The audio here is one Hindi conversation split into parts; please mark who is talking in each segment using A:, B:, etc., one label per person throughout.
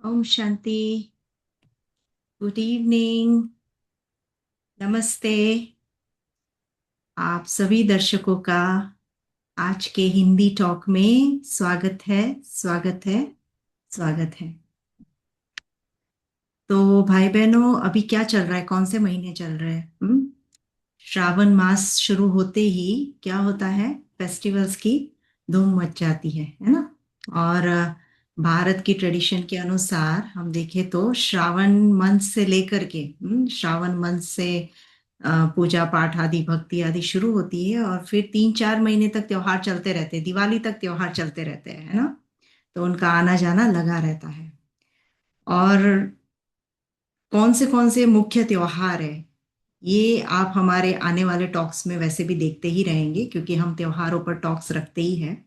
A: ओम शांति। Good evening. नमस्ते। आप सभी दर्शकों का आज के हिंदी टॉक में स्वागत है। स्वागत है। स्वागत है। तो भाई बहनों, अभी क्या चल रहा है? कौन से महीने चल रहे हैं? श्रावण मास शुरू होते ही क्या होता है? फेस्टिवल्स की धूम मच जाती है ना? और भारत की ट्रेडिशन के अनुसार हम देखें तो श्रावण मंथ से लेकर के श्रावण मंथ से पूजा पाठ आदि भक्ति आदि शुरू होती है और फिर 3-4 महीने तक त्योहार चलते रहते हैं। दिवाली तक त्योहार चलते रहते हैं, है ना? तो उनका आना जाना लगा रहता है। और कौन से मुख्य त्योहार है, ये आप हमारे आने वाले टॉक्स में वैसे भी देखते ही रहेंगे, क्योंकि हम त्योहारों पर टॉक्स रखते ही हैं।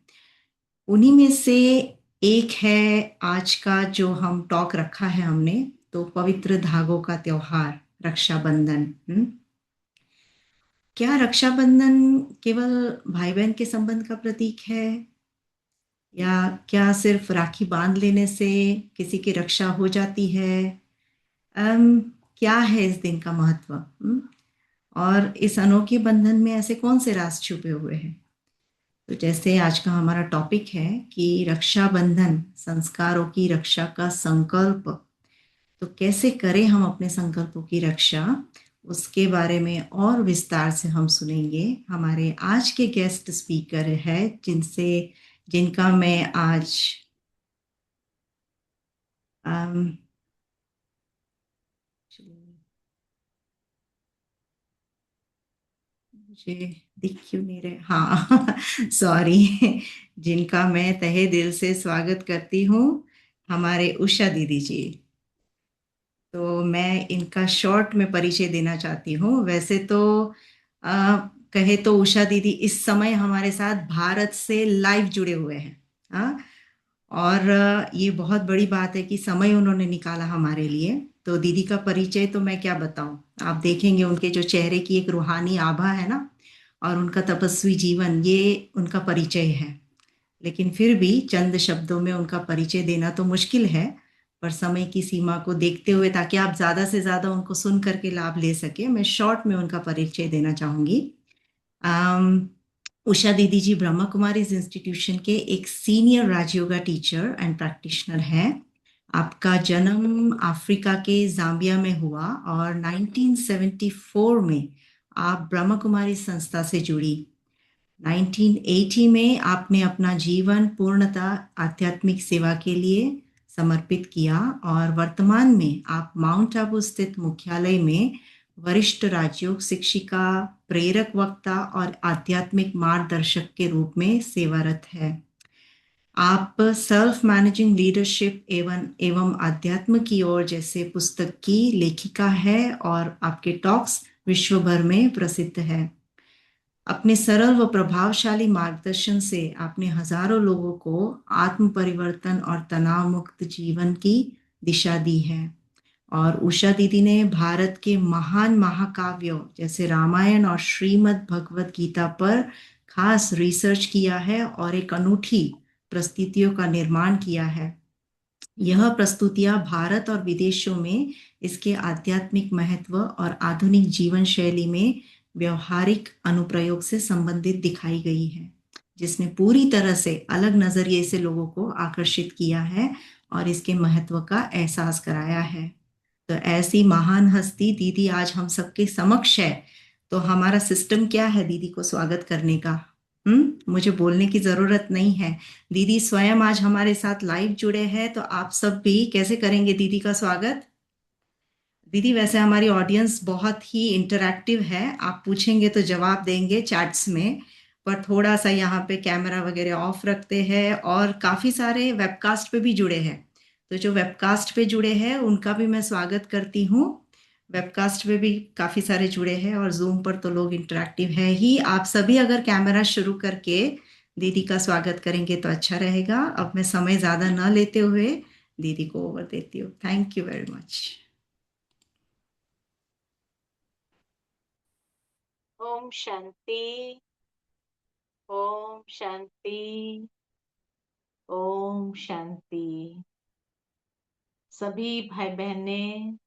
A: उन्हीं में से एक है आज का जो हम टॉक रखा है हमने, तो पवित्र धागों का त्योहार रक्षाबंधन। क्या रक्षाबंधन केवल भाई बहन के संबंध का प्रतीक है, या क्या सिर्फ राखी बांध लेने से किसी की रक्षा हो जाती है? क्या है इस दिन का महत्व? और इस अनोखे बंधन में ऐसे कौन से राज छुपे हुए हैं? तो जैसे आज का हमारा टॉपिक है कि रक्षाबंधन संस्कारों की रक्षा का संकल्प, तो कैसे करें हम अपने संकल्पों की रक्षा, उसके बारे में और विस्तार से हम सुनेंगे। हमारे आज के गेस्ट स्पीकर है जिनसे जिनका मैं आज अम, मुझे दिख क्यों नहीं रहे, हाँ सॉरी। जिनका मैं तहे दिल से स्वागत करती हूँ, हमारे उषा दीदी जी। तो मैं इनका शॉर्ट में परिचय देना चाहती हूँ। वैसे तो आ, कहे तो उषा दीदी इस समय हमारे साथ भारत से लाइव जुड़े हुए हैं। हाँ। और ये बहुत बड़ी बात है कि समय उन्होंने निकाला हमारे लिए। तो दीदी का परिचय तो मैं क्या बताऊं, आप देखेंगे उनके जो चेहरे की एक रूहानी आभा है ना, और उनका तपस्वी जीवन, ये उनका परिचय है। लेकिन फिर भी चंद शब्दों में उनका परिचय देना तो मुश्किल है, पर समय की सीमा को देखते हुए, ताकि आप ज्यादा से ज्यादा उनको सुन करके लाभ ले सके, मैं शॉर्ट में उनका परिचय देना चाहूंगी। अम, उषा दीदी जी ब्रह्मा कुमारीज इंस्टीट्यूशन के एक senior Rajyoga teacher and practitioner हैं। आपका जन्म अफ्रीका के जाम्बिया में हुआ और 1974 में आप ब्रह्मा कुमारी संस्था से जुड़ी। 1980 में आपने अपना जीवन पूर्णतः आध्यात्मिक सेवा के लिए समर्पित किया और वर्तमान में आप माउंट आबू स्थित मुख्यालय में वरिष्ठ राजयोग शिक्षिका, प्रेरक वक्ता और आध्यात्मिक मार्गदर्शक के रूप में सेवारत है। आप सेल्फ मैनेजिंग लीडरशिप एवं एवं अध्यात्म की ओर जैसे पुस्तक की लेखिका है और आपके टॉक्स विश्व भर में प्रसिद्ध है। अपने सरल व प्रभावशाली मार्गदर्शन से आपने हजारों लोगों को आत्म परिवर्तन और तनाव मुक्त जीवन की दिशा दी है। और उषा दीदी ने भारत के महान महाकाव्यों जैसे रामायण और श्रीमद् भगवत गीता पर खास रिसर्च किया है और एक अनूठी प्रस्तुतियों का निर्माण किया है। यह प्रस्तुतियां भारत और विदेशों में इसके आध्यात्मिक महत्व और आधुनिक जीवन शैली में व्यवहारिक अनुप्रयोग से संबंधित दिखाई गई है, जिसने पूरी तरह से अलग नजरिए से लोगों को आकर्षित किया है और इसके महत्व का एहसास कराया है। तो ऐसी महान हस्ती दीदी आज हम सबके समक्ष है। तो हमारा सिस्टम क्या है दीदी को स्वागत करने का? मुझे बोलने की जरूरत नहीं है। दीदी स्वयं आज हमारे साथ लाइव जुड़े हैं, तो आप सब भी कैसे करेंगे दीदी का स्वागत? दीदी वैसे हमारी ऑडियंस बहुत ही इंटरैक्टिव है, आप पूछेंगे तो जवाब देंगे चैट्स में। पर थोड़ा सा यहाँ पे कैमरा वगैरह ऑफ रखते हैं, और काफी सारे वेबकास्ट पे भी जुड़े हैं। तो जो वेबकास्ट पे जुड़े हैं उनका भी मैं स्वागत करती हूँ। वेबकास्ट पे भी काफी सारे जुड़े हैं और जूम पर तो लोग इंटरैक्टिव है ही। आप सभी अगर कैमरा शुरू करके दीदी का स्वागत करेंगे तो अच्छा रहेगा। अब मैं समय ज्यादा न लेते हुए दीदी को ओवर देती हूँ। Thank you very much.
B: ओम शांति। ओम शांति। ओम शांति। सभी भाई बहनें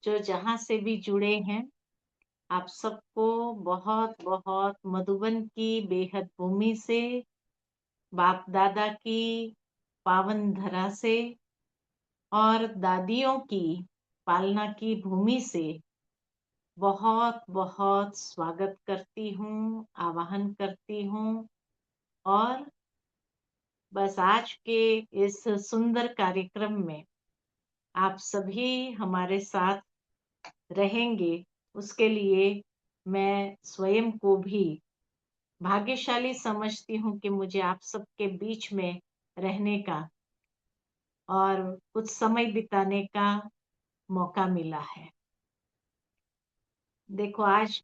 B: जो जहाँ से भी जुड़े हैं, आप सबको बहुत बहुत मधुबन की बेहद भूमि से, बाप दादा की पावन धरा से और दादियों की पालना की भूमि से बहुत बहुत स्वागत करती हूँ, आवाहन करती हूँ। और बस आज के इस सुंदर कार्यक्रम में आप सभी हमारे साथ रहेंगे, उसके लिए मैं स्वयं को भी भाग्यशाली समझती हूँ कि मुझे आप सबके बीच में रहने का और कुछ समय बिताने का मौका मिला है। देखो, आज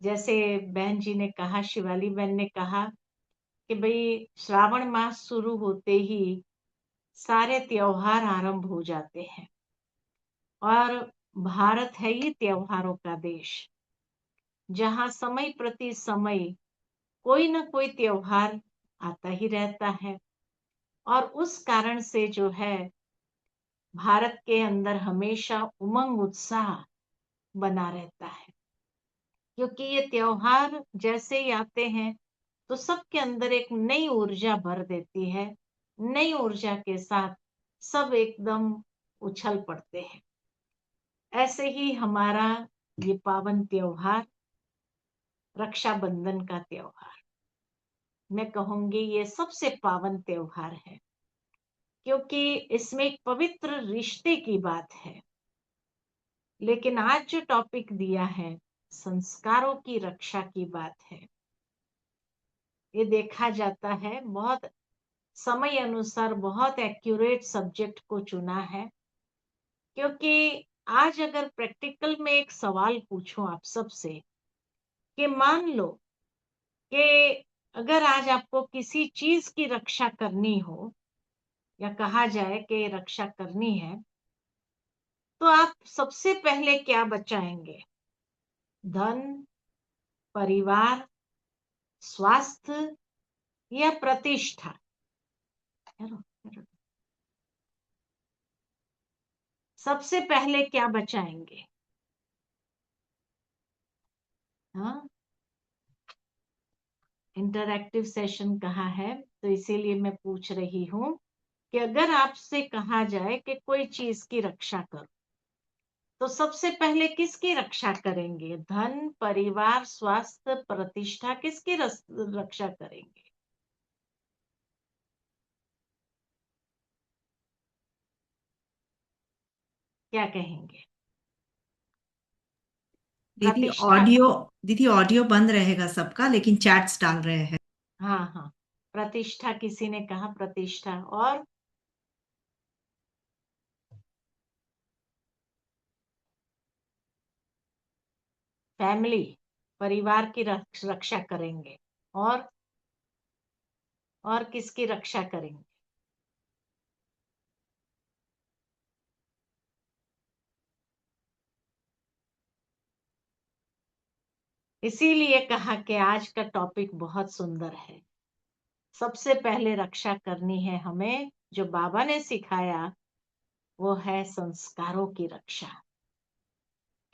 B: जैसे बहन जी ने कहा, शिवाली बहन ने कहा कि भाई श्रावण मास शुरू होते ही सारे त्योहार आरंभ हो जाते हैं और भारत है ये त्योहारों का देश, जहाँ समय प्रति समय कोई ना कोई त्योहार आता ही रहता है। और उस कारण से जो है, भारत के अंदर हमेशा उमंग उत्साह बना रहता है, क्योंकि ये त्योहार जैसे ही आते हैं तो सबके अंदर एक नई ऊर्जा भर देती है। नई ऊर्जा के साथ सब एकदम उछल पड़ते हैं। ऐसे ही हमारा ये पावन त्योहार, रक्षाबंधन का त्योहार, मैं कहूंगी ये सबसे पावन त्योहार है, क्योंकि इसमें एक पवित्र रिश्ते की बात है। लेकिन आज जो टॉपिक दिया है, संस्कारों की रक्षा की बात है। ये देखा जाता है, बहुत समय अनुसार बहुत एक्यूरेट सब्जेक्ट को चुना है, क्योंकि आज अगर प्रैक्टिकल में एक सवाल पूछूं आप सबसे कि मान लो कि अगर आज आपको किसी चीज की रक्षा करनी हो, या कहा जाए कि रक्षा करनी है, तो आप सबसे पहले क्या बचाएंगे? धन, परिवार, स्वास्थ्य या प्रतिष्ठा? सबसे पहले क्या बचाएंगे? हाँ, इंटरैक्टिव सेशन कहा है, तो इसीलिए मैं पूछ रही हूँ कि अगर आपसे कहा जाए कि कोई चीज की रक्षा करो, तो सबसे पहले किसकी रक्षा करेंगे? धन, परिवार, स्वास्थ्य, प्रतिष्ठा, किसकी रक्षा करेंगे? क्या कहेंगे?
A: दीदी
B: प्रतिष्ठा।
A: ऑडियो दीदी ऑडियो बंद रहेगा सबका, लेकिन चैट्स डाल रहे हैं।
B: हाँ हाँ, प्रतिष्ठा किसी ने कहा, प्रतिष्ठा। और फैमिली, परिवार की रक्षा करेंगे। और किसकी रक्षा करेंगे? इसीलिए कहा कि आज का टॉपिक बहुत सुंदर है। सबसे पहले रक्षा करनी है हमें, जो बाबा ने सिखाया, वो है संस्कारों की रक्षा।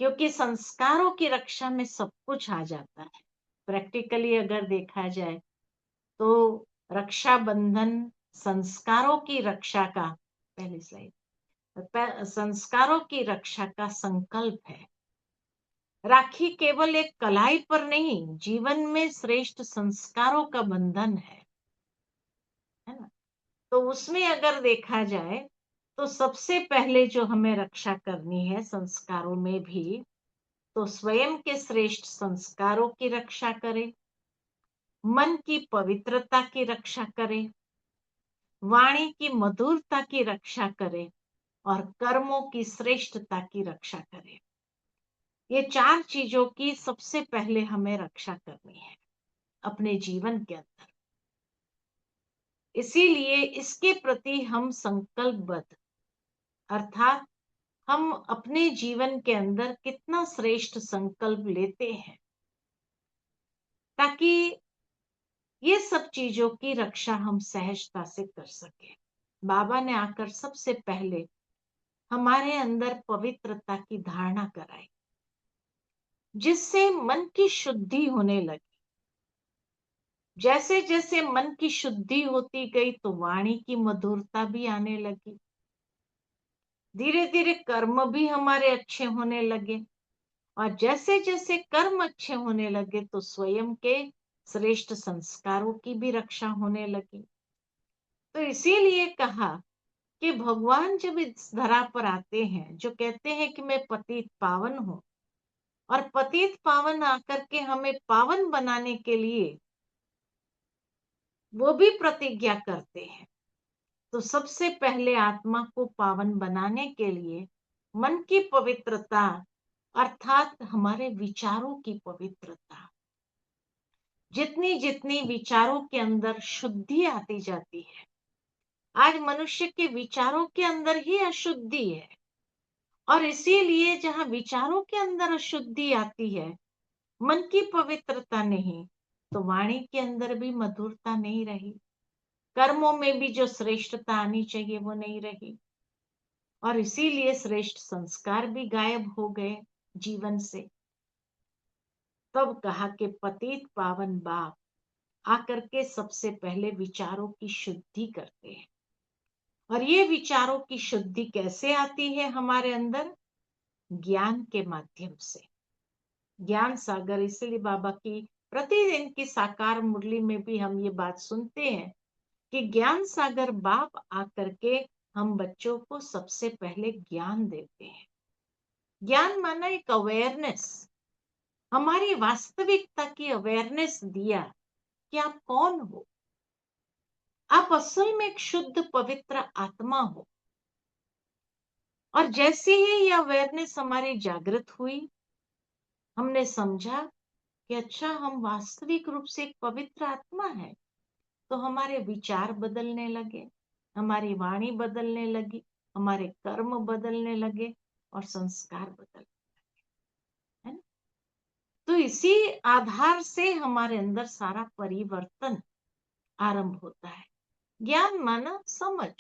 B: क्योंकि संस्कारों की रक्षा में सब कुछ आ जाता है। प्रैक्टिकली अगर देखा जाए तो रक्षाबंधन संस्कारों की रक्षा का, पहली स्लाइड, संस्कारों की रक्षा का संकल्प है। राखी केवल एक कलाई पर नहीं, जीवन में श्रेष्ठ संस्कारों का बंधन है ना? तो उसमें अगर देखा जाए तो सबसे पहले जो हमें रक्षा करनी है संस्कारों में भी, तो स्वयं के श्रेष्ठ संस्कारों की रक्षा करें, मन की पवित्रता की रक्षा करें, वाणी की मधुरता की रक्षा करें और कर्मों की श्रेष्ठता की रक्षा करें। ये चार चीजों की सबसे पहले हमें रक्षा करनी है अपने जीवन के अंदर। इसीलिए इसके प्रति हम संकल्पबद्ध, अर्थात हम अपने जीवन के अंदर कितना श्रेष्ठ संकल्प लेते हैं, ताकि ये सब चीजों की रक्षा हम सहजता से कर सके। बाबा ने आकर सबसे पहले हमारे अंदर पवित्रता की धारणा कराई, जिससे मन की शुद्धि होने लगी। जैसे जैसे मन की शुद्धि होती गई तो वाणी की मधुरता भी आने लगी। धीरे धीरे कर्म भी हमारे अच्छे होने लगे, और जैसे जैसे कर्म अच्छे होने लगे तो स्वयं के श्रेष्ठ संस्कारों की भी रक्षा होने लगी। तो इसीलिए कहा कि भगवान जब इस धरा पर आते हैं, जो कहते हैं कि मैं पतित पावन हूं, और पतित पावन आकर के हमें पावन बनाने के लिए वो भी प्रतिज्ञा करते हैं। तो सबसे पहले आत्मा को पावन बनाने के लिए मन की पवित्रता, अर्थात हमारे विचारों की पवित्रता, जितनी जितनी विचारों के अंदर शुद्धि आती जाती है। आज मनुष्य के विचारों के अंदर ही अशुद्धि है, और इसीलिए जहां विचारों के अंदर अशुद्धि आती है, मन की पवित्रता नहीं, तो वाणी के अंदर भी मधुरता नहीं रही, कर्मों में भी जो श्रेष्ठता आनी चाहिए वो नहीं रही, और इसीलिए श्रेष्ठ संस्कार भी गायब हो गए जीवन से। तब कहा कि पतित पावन बाप आकर के सबसे पहले विचारों की शुद्धि करते हैं। और ये विचारों की शुद्धि कैसे आती है हमारे अंदर? ज्ञान के माध्यम से। ज्ञान सागर, इसलिए बाबा की प्रतिदिन की साकार मुरली में भी हम ये बात सुनते हैं कि ज्ञान सागर बाप आकर के हम बच्चों को सबसे पहले ज्ञान देते हैं। ज्ञान माना एक अवेयरनेस, हमारी वास्तविकता की अवेयरनेस दिया कि आप कौन हो, आप असल में एक शुद्ध पवित्र आत्मा हो। और जैसे ही ये अवेयरनेस हमारी जागृत हुई, हमने समझा कि अच्छा, हम वास्तविक रूप से एक पवित्र आत्मा है, तो हमारे विचार बदलने लगे, हमारी वाणी बदलने लगी, हमारे कर्म बदलने लगे, और संस्कार बदल, है ना? तो इसी आधार से हमारे अंदर सारा परिवर्तन आरंभ होता है। ज्ञान माना समझ,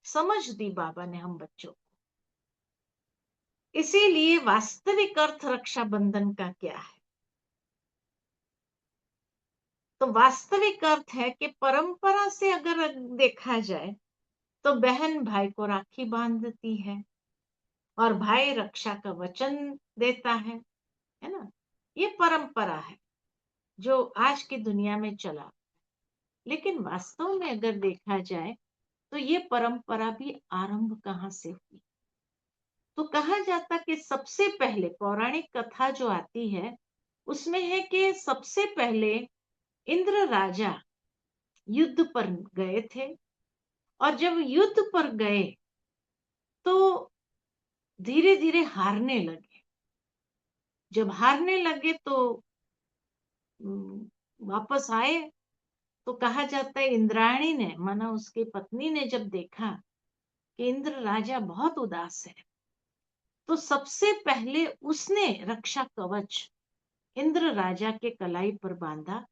B: समझ दी बाबा ने हम बच्चों को। इसीलिए वास्तविक अर्थ रक्षाबंधन का क्या है? तो वास्तविक अर्थ है कि परंपरा से अगर देखा जाए तो बहन भाई को राखी बांधती है, और भाई रक्षा का वचन देता है ना? ये परंपरा है जो आज की दुनिया में चला। लेकिन वास्तव में अगर देखा जाए तो ये परंपरा भी आरंभ कहाँ से हुई? तो कहा जाता कि सबसे पहले पौराणिक कथा जो आती है उसमें है कि सबसे पहले इंद्र राजा युद्ध पर गए थे, और जब युद्ध पर गए तो धीरे धीरे हारने लगे। जब हारने लगे तो वापस आए, तो कहा जाता है इंद्राणी ने, माना उसकी पत्नी ने, जब देखा कि इंद्र राजा बहुत उदास है, तो सबसे पहले उसने रक्षा कवच इंद्र राजा के कलाई पर बांधा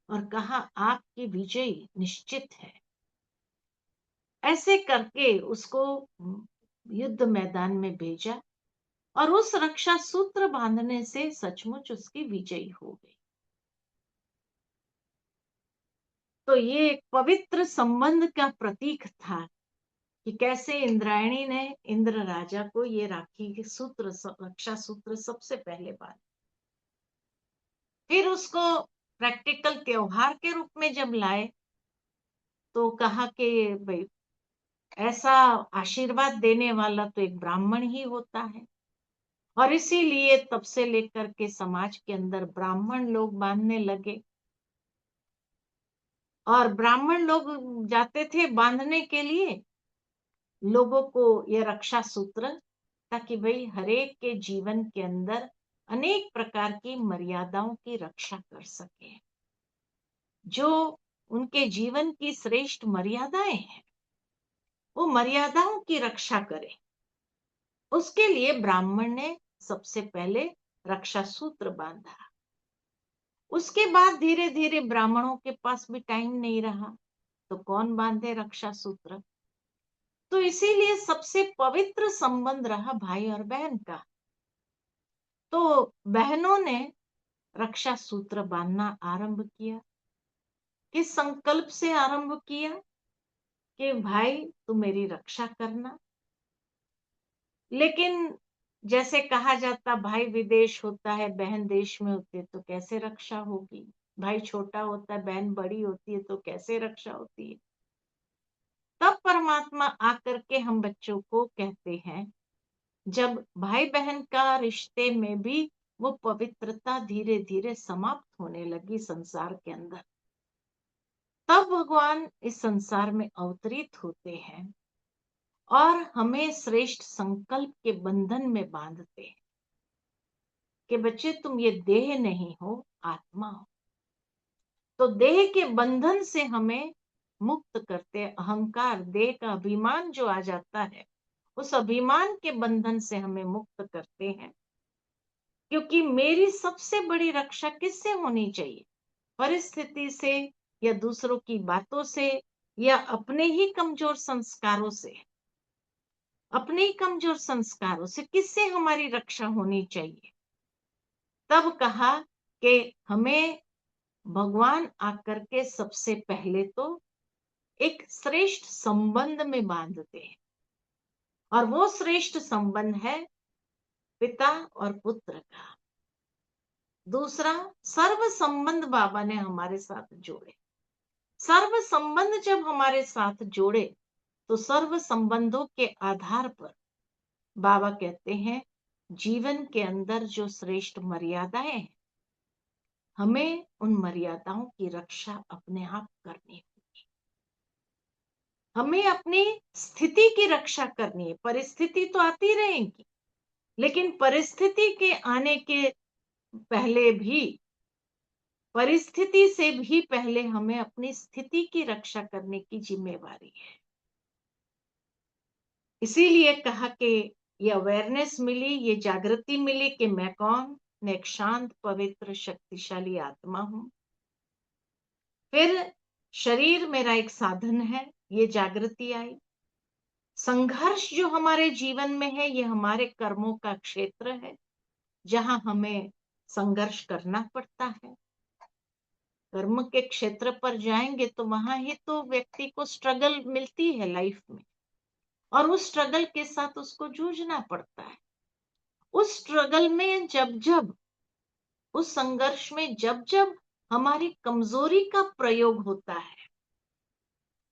B: और कहा, आपकी विजय निश्चित है। ऐसे करके उसको युद्ध मैदान में भेजा, और उस रक्षा सूत्र बांधने से सचमुच उसकी विजय हो गई। तो ये एक पवित्र संबंध का प्रतीक था कि कैसे इंद्रायणी ने इंद्र राजा को ये राखी के सूत्र, रक्षा सूत्र सबसे पहले बांधा। फिर उसको प्रैक्टिकल त्योहार के रूप में जब लाए तो कहा कि भाई, ऐसा आशीर्वाद देने वाला तो एक ब्राह्मण ही होता है। और इसीलिए तब से लेकर के समाज के अंदर ब्राह्मण लोग बांधने लगे, और ब्राह्मण लोग जाते थे बांधने के लिए लोगों को ये रक्षा सूत्र, ताकि भाई हरेक के जीवन के अंदर अनेक प्रकार की मर्यादाओं की रक्षा कर सके। जो उनके जीवन की श्रेष्ठ मर्यादाएं हैं, वो मर्यादाओं की रक्षा करे। उसके लिए ब्राह्मण ने सबसे पहले रक्षा सूत्र बांधा। उसके बाद धीरे धीरे ब्राह्मणों के पास भी टाइम नहीं रहा, तो कौन बांधे रक्षा सूत्र? तो इसीलिए सबसे पवित्र संबंध रहा भाई और बहन का। तो बहनों ने रक्षा सूत्र बांधना आरंभ किया। किस संकल्प से आरंभ किया कि भाई तू मेरी रक्षा करना। लेकिन जैसे कहा जाता, भाई विदेश होता है, बहन देश में होती है, तो कैसे रक्षा होगी। भाई छोटा होता है, बहन बड़ी होती है, तो कैसे रक्षा होती है। तब परमात्मा आकर के हम बच्चों को कहते हैं, जब भाई बहन का रिश्ते में भी वो पवित्रता धीरे धीरे समाप्त होने लगी संसार के अंदर, तब भगवान इस संसार में अवतरित होते हैं और हमें श्रेष्ठ संकल्प के बंधन में बांधते हैं कि बच्चे तुम ये देह नहीं हो, आत्मा हो। तो देह के बंधन से हमें मुक्त करते, अहंकार देह का अभिमान जो आ जाता है, उस अभिमान के बंधन से हमें मुक्त करते हैं। क्योंकि मेरी सबसे बड़ी रक्षा किससे होनी चाहिए? परिस्थिति से, या दूसरों की बातों से, या अपने ही कमजोर संस्कारों से। अपने ही कमजोर संस्कारों से किससे हमारी रक्षा होनी चाहिए? तब कहा कि हमें भगवान आकर के सबसे पहले तो एक श्रेष्ठ संबंध में बांधते हैं, और वो श्रेष्ठ संबंध है पिता और पुत्र का। दूसरा, सर्व संबंध बाबा ने हमारे साथ जोड़े। सर्व संबंध जब हमारे साथ जोड़े, तो सर्व संबंधों के आधार पर बाबा कहते हैं, जीवन के अंदर जो श्रेष्ठ मर्यादाएं हैं, हमें उन मर्यादाओं की रक्षा अपने आप करनी होगी। हमें अपनी स्थिति की रक्षा करनी है। परिस्थिति तो आती रहेगी, लेकिन परिस्थिति के आने के पहले भी, परिस्थिति से भी पहले हमें अपनी स्थिति की रक्षा करने की जिम्मेवारी है। इसीलिए कहा कि ये अवेयरनेस मिली, ये जागृति मिली कि मैं कौन? मैं एक शांत, पवित्र, शक्तिशाली आत्मा हूं। फिर शरीर मेरा एक साधन है, ये जागृति आई। संघर्ष जो हमारे जीवन में है, ये हमारे कर्मों का क्षेत्र है, जहां हमें संघर्ष करना पड़ता है। कर्म के क्षेत्र पर जाएंगे तो वहां ही तो व्यक्ति को स्ट्रगल मिलती है लाइफ में, और उस स्ट्रगल के साथ उसको जूझना पड़ता है। उस स्ट्रगल में जब जब, उस संघर्ष में जब जब हमारी कमजोरी का प्रयोग होता है,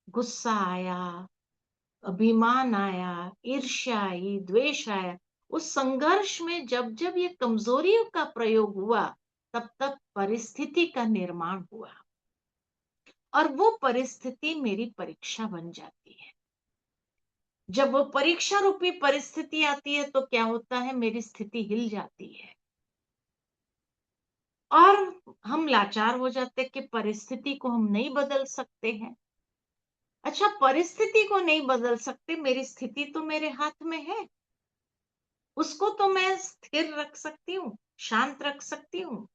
B: गुस्सा आया, अभिमान आया, ईर्ष्या आई, द्वेष आया, उस संघर्ष में जब जब ये कमजोरियों का प्रयोग हुआ, तब तक परिस्थिति का निर्माण हुआ, और वो परिस्थिति मेरी परीक्षा बन जाती है। जब वो परीक्षा रूपी परिस्थिति आती है, तो क्या होता है? मेरी स्थिति हिल जाती है, और हम लाचार हो जाते कि परिस्थिति को हम नहीं बदल सकते हैं। अच्छा, परिस्थिति को नहीं बदल सकते, मेरी स्थिति तो मेरे हाथ में है, उसको तो मैं स्थिर रख सकती हूँ, शांत रख सकती हूँ,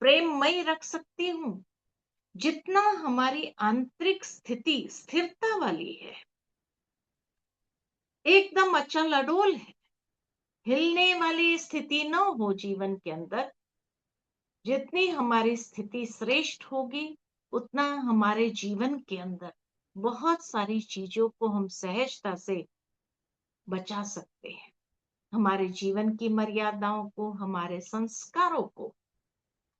B: प्रेममय रख सकती हूँ। जितना हमारी आंतरिक स्थिति स्थिरता वाली है, एकदम अचल अडोल है, हिलने वाली स्थिति न हो जीवन के अंदर, जितनी हमारी स्थिति श्रेष्ठ होगी, उतना हमारे जीवन के अंदर बहुत सारी चीजों को हम सहजता से बचा सकते हैं। हमारे जीवन की मर्यादाओं को, हमारे संस्कारों को।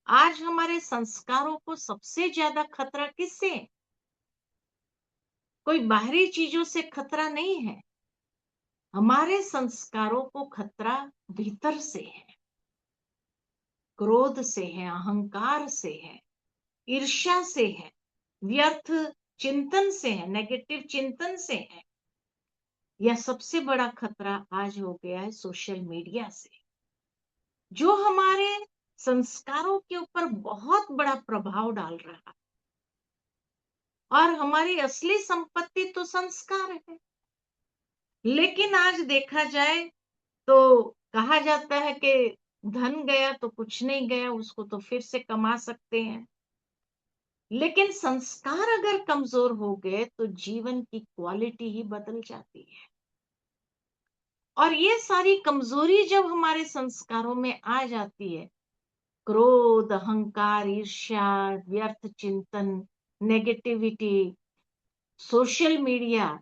B: आज हमारे संस्कारों को सबसे ज्यादा खतरा किससे है? कोई बाहरी चीजों से खतरा नहीं है, हमारे संस्कारों को खतरा भीतर से है। क्रोध से है, अहंकार से है, ईर्ष्या से है, व्यर्थ चिंतन से है, नेगेटिव चिंतन से है। यह सबसे बड़ा खतरा आज हो गया है सोशल मीडिया से, जो हमारे संस्कारों के ऊपर बहुत बड़ा प्रभाव डाल रहा है। और हमारी असली संपत्ति तो संस्कार है। लेकिन आज देखा जाए तो कहा जाता है कि धन गया तो कुछ नहीं गया, उसको तो फिर से कमा सकते हैं। लेकिन संस्कार अगर कमजोर हो गए तो जीवन की क्वालिटी ही बदल जाती है। और ये सारी कमजोरी जब हमारे संस्कारों में आ जाती है, क्रोध, अहंकार, ईर्ष्या, व्यर्थ चिंतन, नेगेटिविटी, सोशल मीडिया,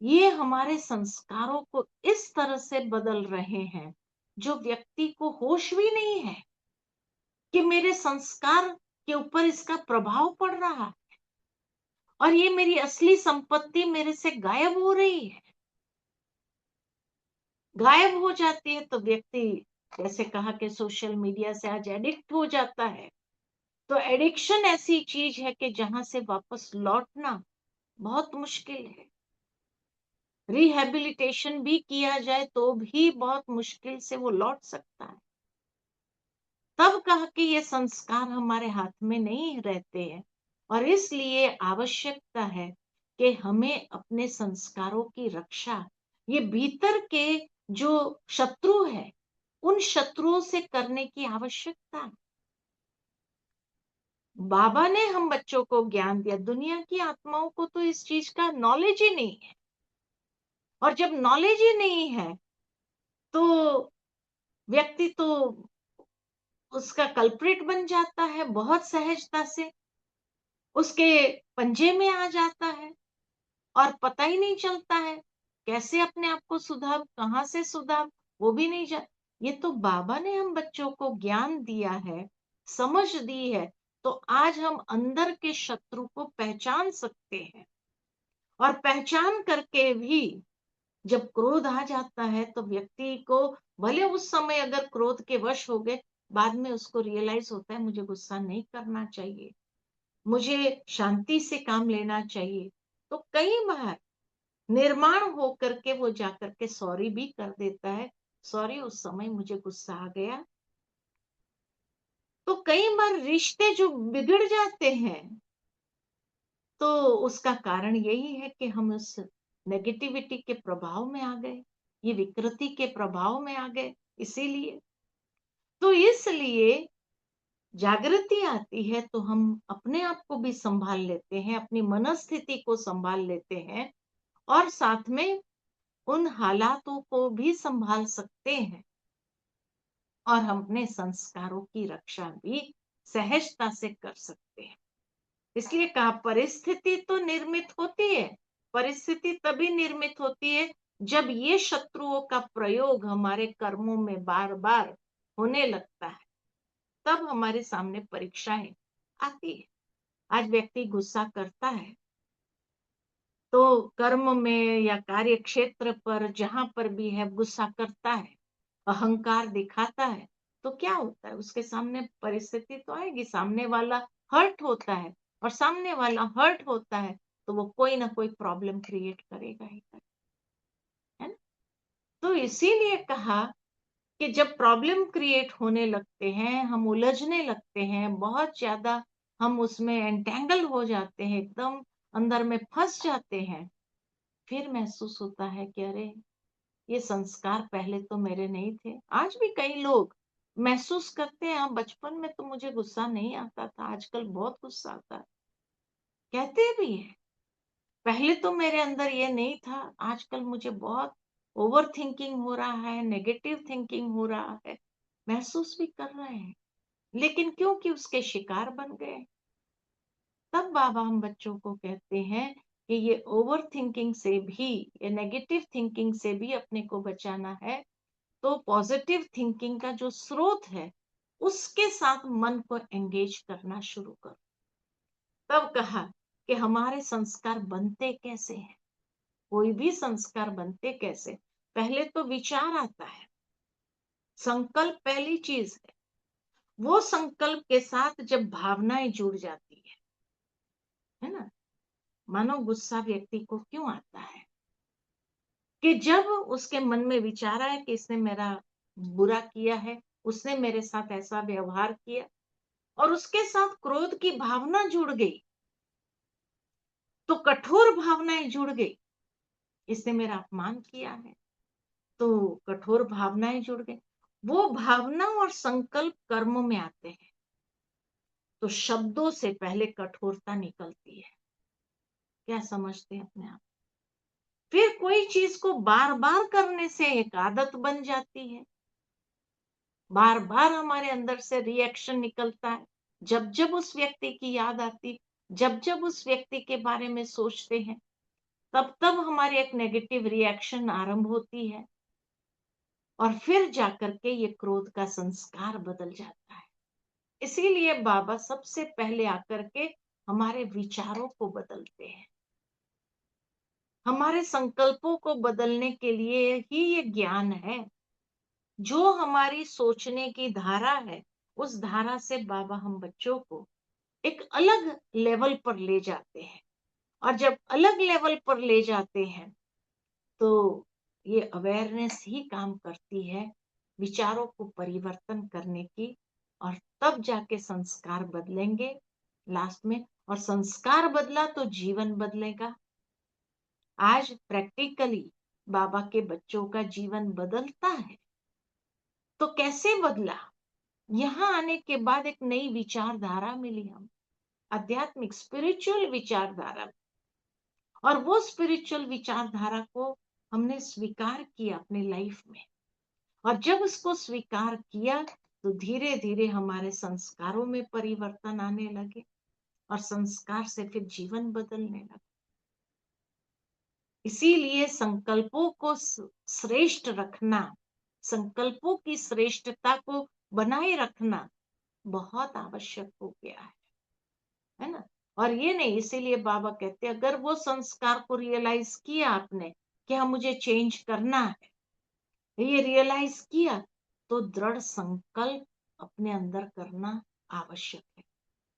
B: ये हमारे संस्कारों को इस तरह से बदल रहे हैं जो व्यक्ति को होश भी नहीं है कि मेरे संस्कार के ऊपर इसका प्रभाव पड़ रहा है और ये मेरी असली संपत्ति मेरे से गायब हो रही है। गायब हो जाती है तो व्यक्ति, जैसे कहा कि सोशल मीडिया से आज एडिक्ट हो जाता है। तो एडिक्शन ऐसी चीज है कि जहां से वापस लौटना बहुत मुश्किल है। रिहैबिलिटेशन भी किया जाए तो भी बहुत मुश्किल से वो लौट सकता है। तब कहा कि ये संस्कार हमारे हाथ में नहीं रहते हैं और इसलिए आवश्यकता है कि हमें अपने संस्कारों की रक्षा, ये भीतर के जो शत्रु है उन शत्रुओं से करने की आवश्यकता है। बाबा ने हम बच्चों को ज्ञान दिया, दुनिया की आत्माओं को तो इस चीज का नॉलेज ही नहीं है। और जब नॉलेज ही नहीं है तो व्यक्ति तो उसका कल्प्रिट बन जाता है, बहुत सहजता से उसके पंजे में आ जाता है और पता ही नहीं चलता है कैसे अपने आप को सुधार, कहाँ से सुधार, वो भी नहीं जा। ये तो बाबा ने हम बच्चों को ज्ञान दिया है, समझ दी है, तो आज हम अंदर के शत्रु को पहचान सकते हैं। और पहचान करके भी जब क्रोध आ जाता है तो व्यक्ति को, भले उस समय अगर क्रोध के वश हो गए, बाद में उसको रियलाइज होता है मुझे गुस्सा नहीं करना चाहिए, मुझे शांति से काम लेना चाहिए। तो कई बार निर्माण हो करके वो जाकर के सॉरी भी कर देता है, सॉरी उस समय मुझे गुस्सा आ गया। तो कई बार रिश्ते जो बिगड़ जाते हैं तो उसका कारण यही है कि हम उस नेगेटिविटी के प्रभाव में आ गए, ये विकृति के प्रभाव में आ गए। इसीलिए तो इसलिए जागृति आती है तो हम अपने आप को भी संभाल लेते हैं, अपनी मनस्थिति को संभाल लेते हैं और साथ में उन हालातों को भी संभाल सकते हैं और हम अपने संस्कारों की रक्षा भी सहजता से कर सकते हैं। इसलिए कहा परिस्थिति तो निर्मित होती है, परिस्थिति तभी निर्मित होती है जब ये शत्रुओं का प्रयोग हमारे कर्मों में बार बार होने लगता है, तब हमारे सामने परीक्षाएं आती है। आज व्यक्ति गुस्सा करता है तो कर्म में या कार्य क्षेत्र पर जहां पर भी है गुस्सा करता है, अहंकार दिखाता है, तो क्या होता है उसके सामने परिस्थिति तो आएगी, सामने वाला हर्ट होता है और सामने वाला हर्ट होता है तो वो कोई ना कोई प्रॉब्लम क्रिएट करेगा ही करेगा, है ना। तो इसीलिए कहा कि जब प्रॉब्लम क्रिएट होने लगते हैं, हम उलझने लगते हैं बहुत ज्यादा, हम उसमें एंटेंगल हो जाते हैं, एकदम अंदर में फंस जाते हैं, फिर महसूस होता है कि अरे ये संस्कार पहले तो मेरे नहीं थे। आज भी कई लोग महसूस करते हैं, हाँ बचपन में तो मुझे गुस्सा नहीं आता था, आजकल बहुत गुस्सा आता है। कहते भी हैं पहले तो मेरे अंदर ये नहीं था, आजकल मुझे बहुत ओवर थिंकिंग हो रहा है, नेगेटिव थिंकिंग हो रहा है, महसूस भी कर रहे हैं। लेकिन क्योंकि उसके शिकार बन गए, तब बाबा हम बच्चों को कहते हैं कि ये ओवर थिंकिंग से भी, ये नेगेटिव थिंकिंग से भी अपने को बचाना है तो पॉजिटिव थिंकिंग का जो स्रोत है उसके साथ मन को एंगेज करना शुरू करो। तब कहा कि हमारे संस्कार बनते कैसे हैं, कोई भी संस्कार बनते कैसे, पहले तो विचार आता है, संकल्प पहली चीज है। वो संकल्प के साथ जब भावनाएं जुड़ जाती है ना, मानो गुस्सा व्यक्ति को क्यों आता है कि जब उसके मन में विचार आया कि इसने मेरा बुरा किया है, उसने मेरे साथ ऐसा व्यवहार किया और उसके साथ क्रोध की भावना जुड़ गई, तो कठोर भावनाएं जुड़ गई, इसने मेरा अपमान किया है, तो कठोर भावनाएं जुड़ गई। वो भावना और संकल्प कर्म में आते हैं तो शब्दों से पहले कठोरता निकलती है। क्या समझते हैं अपने आप? फिर कोई चीज को बार बार करने से एक आदत बन जाती है। बार बार हमारे अंदर से रिएक्शन निकलता है। जब जब उस व्यक्ति की याद आती, जब जब उस व्यक्ति के बारे में सोचते हैं, तब तब हमारी एक नेगेटिव रिएक्शन आरंभ होती है, और फिर जाकर के ये क्रोध का संस्कार बदल जाता है। इसीलिए बाबा सबसे पहले आकर के हमारे विचारों को बदलते हैं। हमारे संकल्पों को बदलने के लिए ही ये ज्ञान है। जो हमारी सोचने की धारा है, उस धारा से बाबा हम बच्चों को एक अलग लेवल पर ले जाते हैं। और जब अलग लेवल पर ले जाते हैं, तो ये अवेयरनेस ही काम करती है विचारों को परिवर्तन करने की, और तब जाके संस्कार बदलेंगे लास्ट में। और संस्कार बदला तो जीवन बदलेगा। आज प्रैक्टिकली बाबा के बच्चों का जीवन बदलता है। तो कैसे बदला? यहाँ आने के बाद एक नई विचारधारा मिली, हम आध्यात्मिक स्पिरिचुअल विचारधारा, और वो स्पिरिचुअल विचारधारा को हमने स्वीकार किया अपनी लाइफ में। और जब उसको स्वीकार किया, तो धीरे धीरे हमारे संस्कारों में परिवर्तन आने लगे, और संस्कार से फिर जीवन बदलने लगा। इसीलिए संकल्पों को श्रेष्ठ रखना, संकल्पों की श्रेष्ठता को बनाए रखना बहुत आवश्यक हो गया है ना। और ये नहीं, इसीलिए बाबा कहते हैं, अगर वो संस्कार को रियलाइज किया आपने कि हाँ मुझे चेंज करना है, ये रियलाइज किया, तो दृढ़ संकल्प अपने अंदर करना आवश्यक है।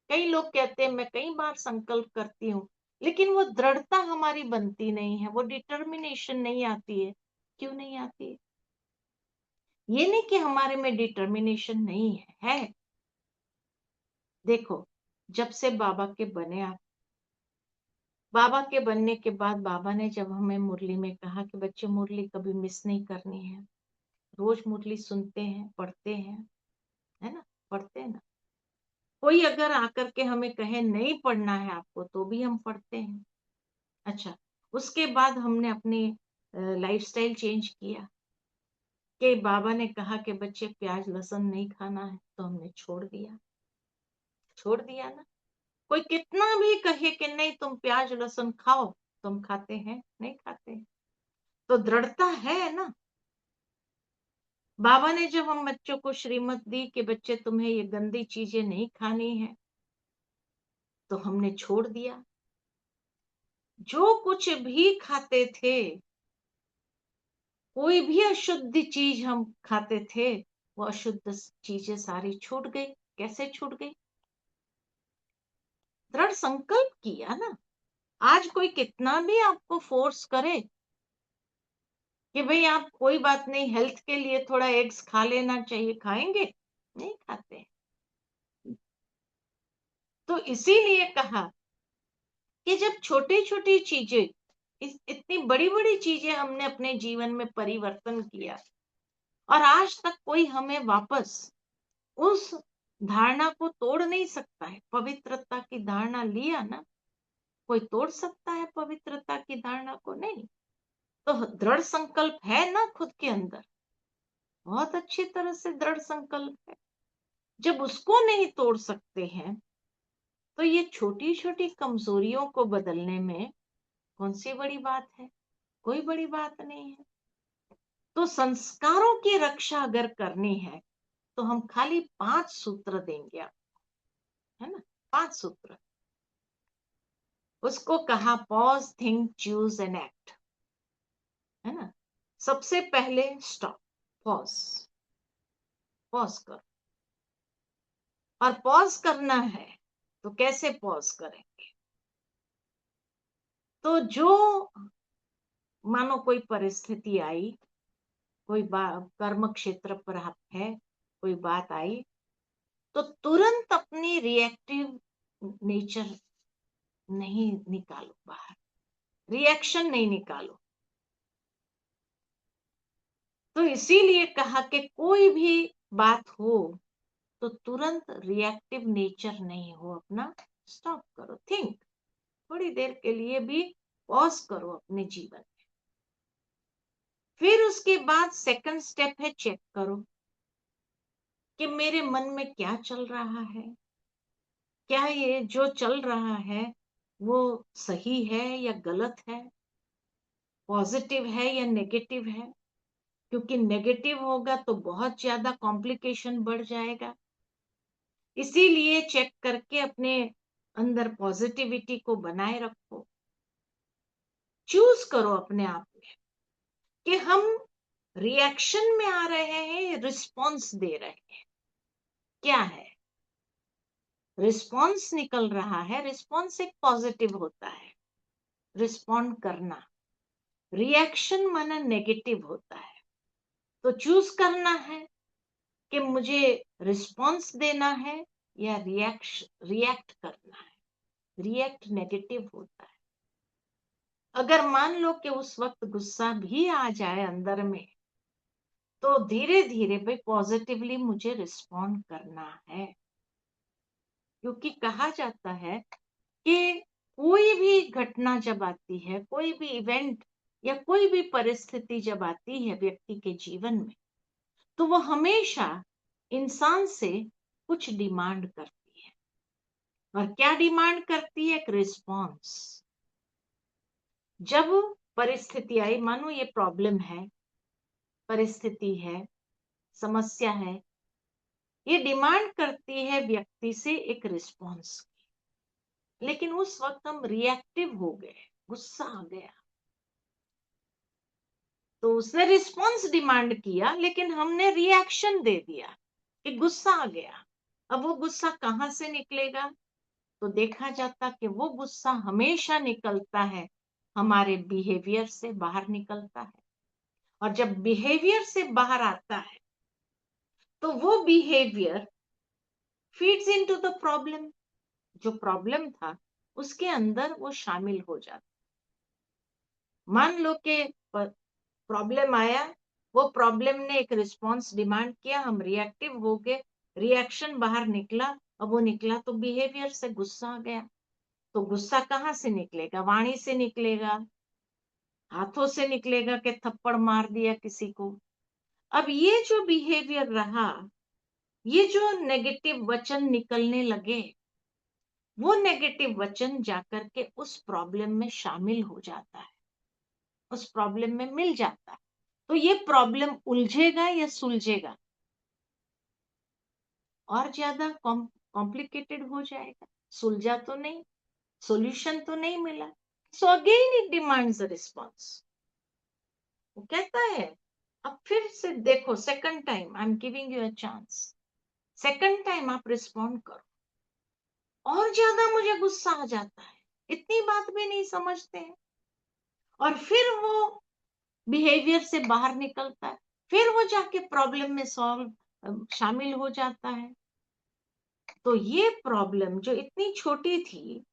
B: कई लोग कहते हैं मैं कई बार संकल्प करती हूँ, लेकिन वो दृढ़ता हमारी बनती नहीं है, वो डिटर्मिनेशन नहीं आती है। क्यों नहीं आती है? ये नहीं कि हमारे में डिटर्मिनेशन नहीं है। देखो, जब से बाबा के बने आप, बाबा के बनने के बाद बाबा ने जब हमें मुरली में कहा कि बच्चे मुरली कभी मिस नहीं करनी है, रोज मुरली सुनते हैं, पढ़ते हैं, है ना, पढ़ते हैं ना। कोई अगर आकर के हमें कहे नहीं पढ़ना है आपको, तो भी हम पढ़ते हैं। अच्छा, उसके बाद हमने अपनी लाइफस्टाइल चेंज किया कि बाबा ने कहा कि बच्चे प्याज लहसुन नहीं खाना है, तो हमने छोड़ दिया ना। कोई कितना भी कहे कि नहीं तुम प्याज लहसुन खाओ, तुम खाते हैं? नहीं खाते। तो दृढ़ता है ना। बाबा ने जब हम बच्चों को श्रीमत दी कि बच्चे तुम्हें ये गंदी चीजें नहीं खानी है, तो हमने छोड़ दिया। जो कुछ भी खाते थे, कोई भी अशुद्ध चीज हम खाते थे, वो अशुद्ध चीजें सारी छूट गई। कैसे छूट गई? दृढ़ संकल्प किया ना। आज कोई कितना भी आपको फोर्स करे कि भाई आप कोई बात नहीं, हेल्थ के लिए थोड़ा एग्स खा लेना चाहिए, खाएंगे? नहीं खाते। तो इसीलिए कहा कि जब छोटी छोटी चीजें, इतनी बड़ी बड़ी चीजें हमने अपने जीवन में परिवर्तन किया, और आज तक कोई हमें वापस उस धारणा को तोड़ नहीं सकता है। पवित्रता की धारणा लिया ना, कोई तोड़ सकता है पवित्रता की धारणा को? नहीं। तो दृढ़ संकल्प है ना खुद के अंदर, बहुत अच्छी तरह से दृढ़ संकल्प है। जब उसको नहीं तोड़ सकते हैं, तो ये छोटी छोटी कमजोरियों को बदलने में कौन सी बड़ी बात है? कोई बड़ी बात नहीं है। तो संस्कारों की रक्षा अगर करनी है, तो हम खाली 5 सूत्र देंगे आपको, है ना। 5 सूत्र। उसको कहा pause, think, choose and act, है ना। सबसे पहले स्टॉप, पॉज, पॉज करो। और पॉज करना है तो कैसे पॉज करेंगे? तो जो, मानो कोई परिस्थिति आई, कोई कर्म क्षेत्र पर आप है, कोई बात आई, तो तुरंत अपनी रिएक्टिव नेचर नहीं निकालो बाहर, रिएक्शन नहीं निकालो। तो इसीलिए कहा कि कोई भी बात हो तो तुरंत रिएक्टिव नेचर नहीं हो अपना, स्टॉप करो, थिंक, थोड़ी देर के लिए भी पॉज करो अपने जीवन में। फिर उसके बाद सेकंड स्टेप है चेक करो कि मेरे मन में क्या चल रहा है, क्या ये जो चल रहा है वो सही है या गलत है, पॉजिटिव है या नेगेटिव है। क्योंकि नेगेटिव होगा तो बहुत ज्यादा कॉम्प्लिकेशन बढ़ जाएगा। इसीलिए चेक करके अपने अंदर पॉजिटिविटी को बनाए रखो। चूज करो अपने आप में कि हम रिएक्शन में आ रहे हैं या रिस्पॉन्स दे रहे हैं, क्या है। रिस्पॉन्स निकल रहा है, रिस्पॉन्स एक पॉजिटिव होता है, रिस्पॉन्ड करना। रिएक्शन माना नेगेटिव होता है। तो चूज करना है कि मुझे रिस्पॉन्स देना है या रिएक्ट करना है। रिएक्ट नेगेटिव होता है। अगर मान लो कि उस वक्त गुस्सा भी आ जाए अंदर में, तो धीरे धीरे भाई पॉजिटिवली मुझे रिस्पॉन्ड करना है। क्योंकि कहा जाता है कि कोई भी घटना जब आती है, कोई भी इवेंट या कोई भी परिस्थिति जब आती है व्यक्ति के जीवन में, तो वो हमेशा इंसान से कुछ डिमांड करती है। और क्या डिमांड करती है? एक रिस्पॉन्स। जब परिस्थिति आई, मानो ये प्रॉब्लम है, परिस्थिति है, समस्या है, ये डिमांड करती है व्यक्ति से एक रिस्पॉन्स की। लेकिन उस वक्त हम रिएक्टिव हो गए, गुस्सा आ गया, तो उसने रिस्पॉन्स डिमांड किया लेकिन हमने रिएक्शन दे दिया कि गुस्सा आ गया। अब वो गुस्सा कहाँ से निकलेगा? तो देखा जाता कि वो गुस्सा हमेशा निकलता है हमारे बिहेवियर से, बाहर निकलता है। और जब बिहेवियर से बाहर आता है तो वो behaviour feeds into the problem. जो प्रॉब्लम था उसके अंदर वो शामिल हो जाता। मान लो कि प्रॉब्लम आया, वो प्रॉब्लम ने एक रिस्पॉन्स डिमांड किया, हम रिएक्टिव हो गए, रिएक्शन बाहर निकला। अब वो निकला तो बिहेवियर से, गुस्सा आ गया। तो गुस्सा कहाँ से निकलेगा? वाणी से निकलेगा, हाथों से निकलेगा कि थप्पड़ मार दिया किसी को। अब ये जो बिहेवियर रहा, ये जो नेगेटिव वचन निकलने लगे, वो नेगेटिव वचन जाकर के उस प्रॉब्लम में शामिल हो जाता है, उस प्रॉब्लम में मिल जाता है। तो ये प्रॉब्लम उलझेगा या सुलझेगा? और ज्यादा कॉम्प्लिकेटेड हो जाएगा। सुलझा तो नहीं, सॉल्यूशन तो नहीं मिला। So again it demands a response. वो कहता है अब फिर से देखो, second time I am giving you a chance, second time आप रिस्पॉन्ड करो। और ज्यादा मुझे गुस्सा आ जाता है, इतनी बात भी नहीं समझते हैं। और फिर वो बिहेवियर से बाहर निकलता है, फिर वो जाके प्रॉब्लम में सॉल्व शामिल हो जाता है। तो ये प्रॉब्लम जो इतनी छोटी थी,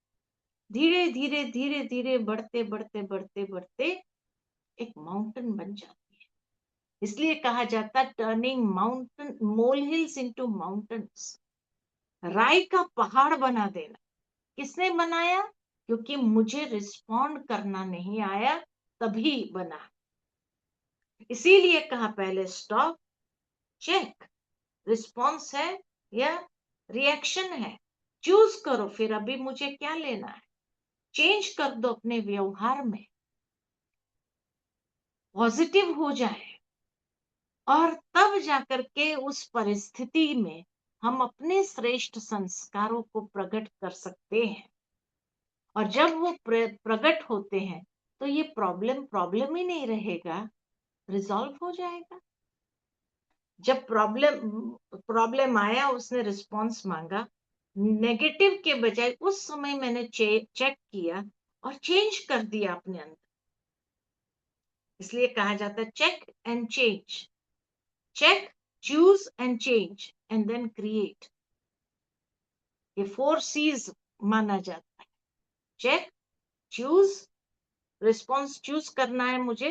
B: धीरे धीरे धीरे धीरे बढ़ते बढ़ते बढ़ते बढ़ते एक माउंटेन बन जाती है। इसलिए कहा जाता है टर्निंग माउंटेन मोल हिल्स इनटू माउंटेन्स। राई का पहाड़ बना देना। किसने बनाया? क्योंकि मुझे रिस्पॉन्ड करना नहीं आया, तभी बना। इसीलिए कहा पहले स्टॉप, चेक, रिस्पॉन्स है या रिएक्शन है, चूज करो। फिर अभी मुझे क्या लेना है, चेंज कर दो अपने व्यवहार में, पॉजिटिव हो जाए। और तब जाकर के उस परिस्थिति में हम अपने श्रेष्ठ संस्कारों को प्रकट कर सकते हैं। और जब वो प्रकट होते हैं तो ये प्रॉब्लम प्रॉब्लम ही नहीं रहेगा, रिजॉल्व हो जाएगा। जब प्रॉब्लम प्रॉब्लम आया, उसने रिस्पॉन्स मांगा, नेगेटिव के बजाय उस समय मैंने चेक किया और चेंज कर दिया अपने अंदर। इसलिए कहा जाता है check and change, check, choose and change and then create. ये 4 C's माना जाता है। चेक, चूज, रिस्पॉन्स चूज करना है मुझे,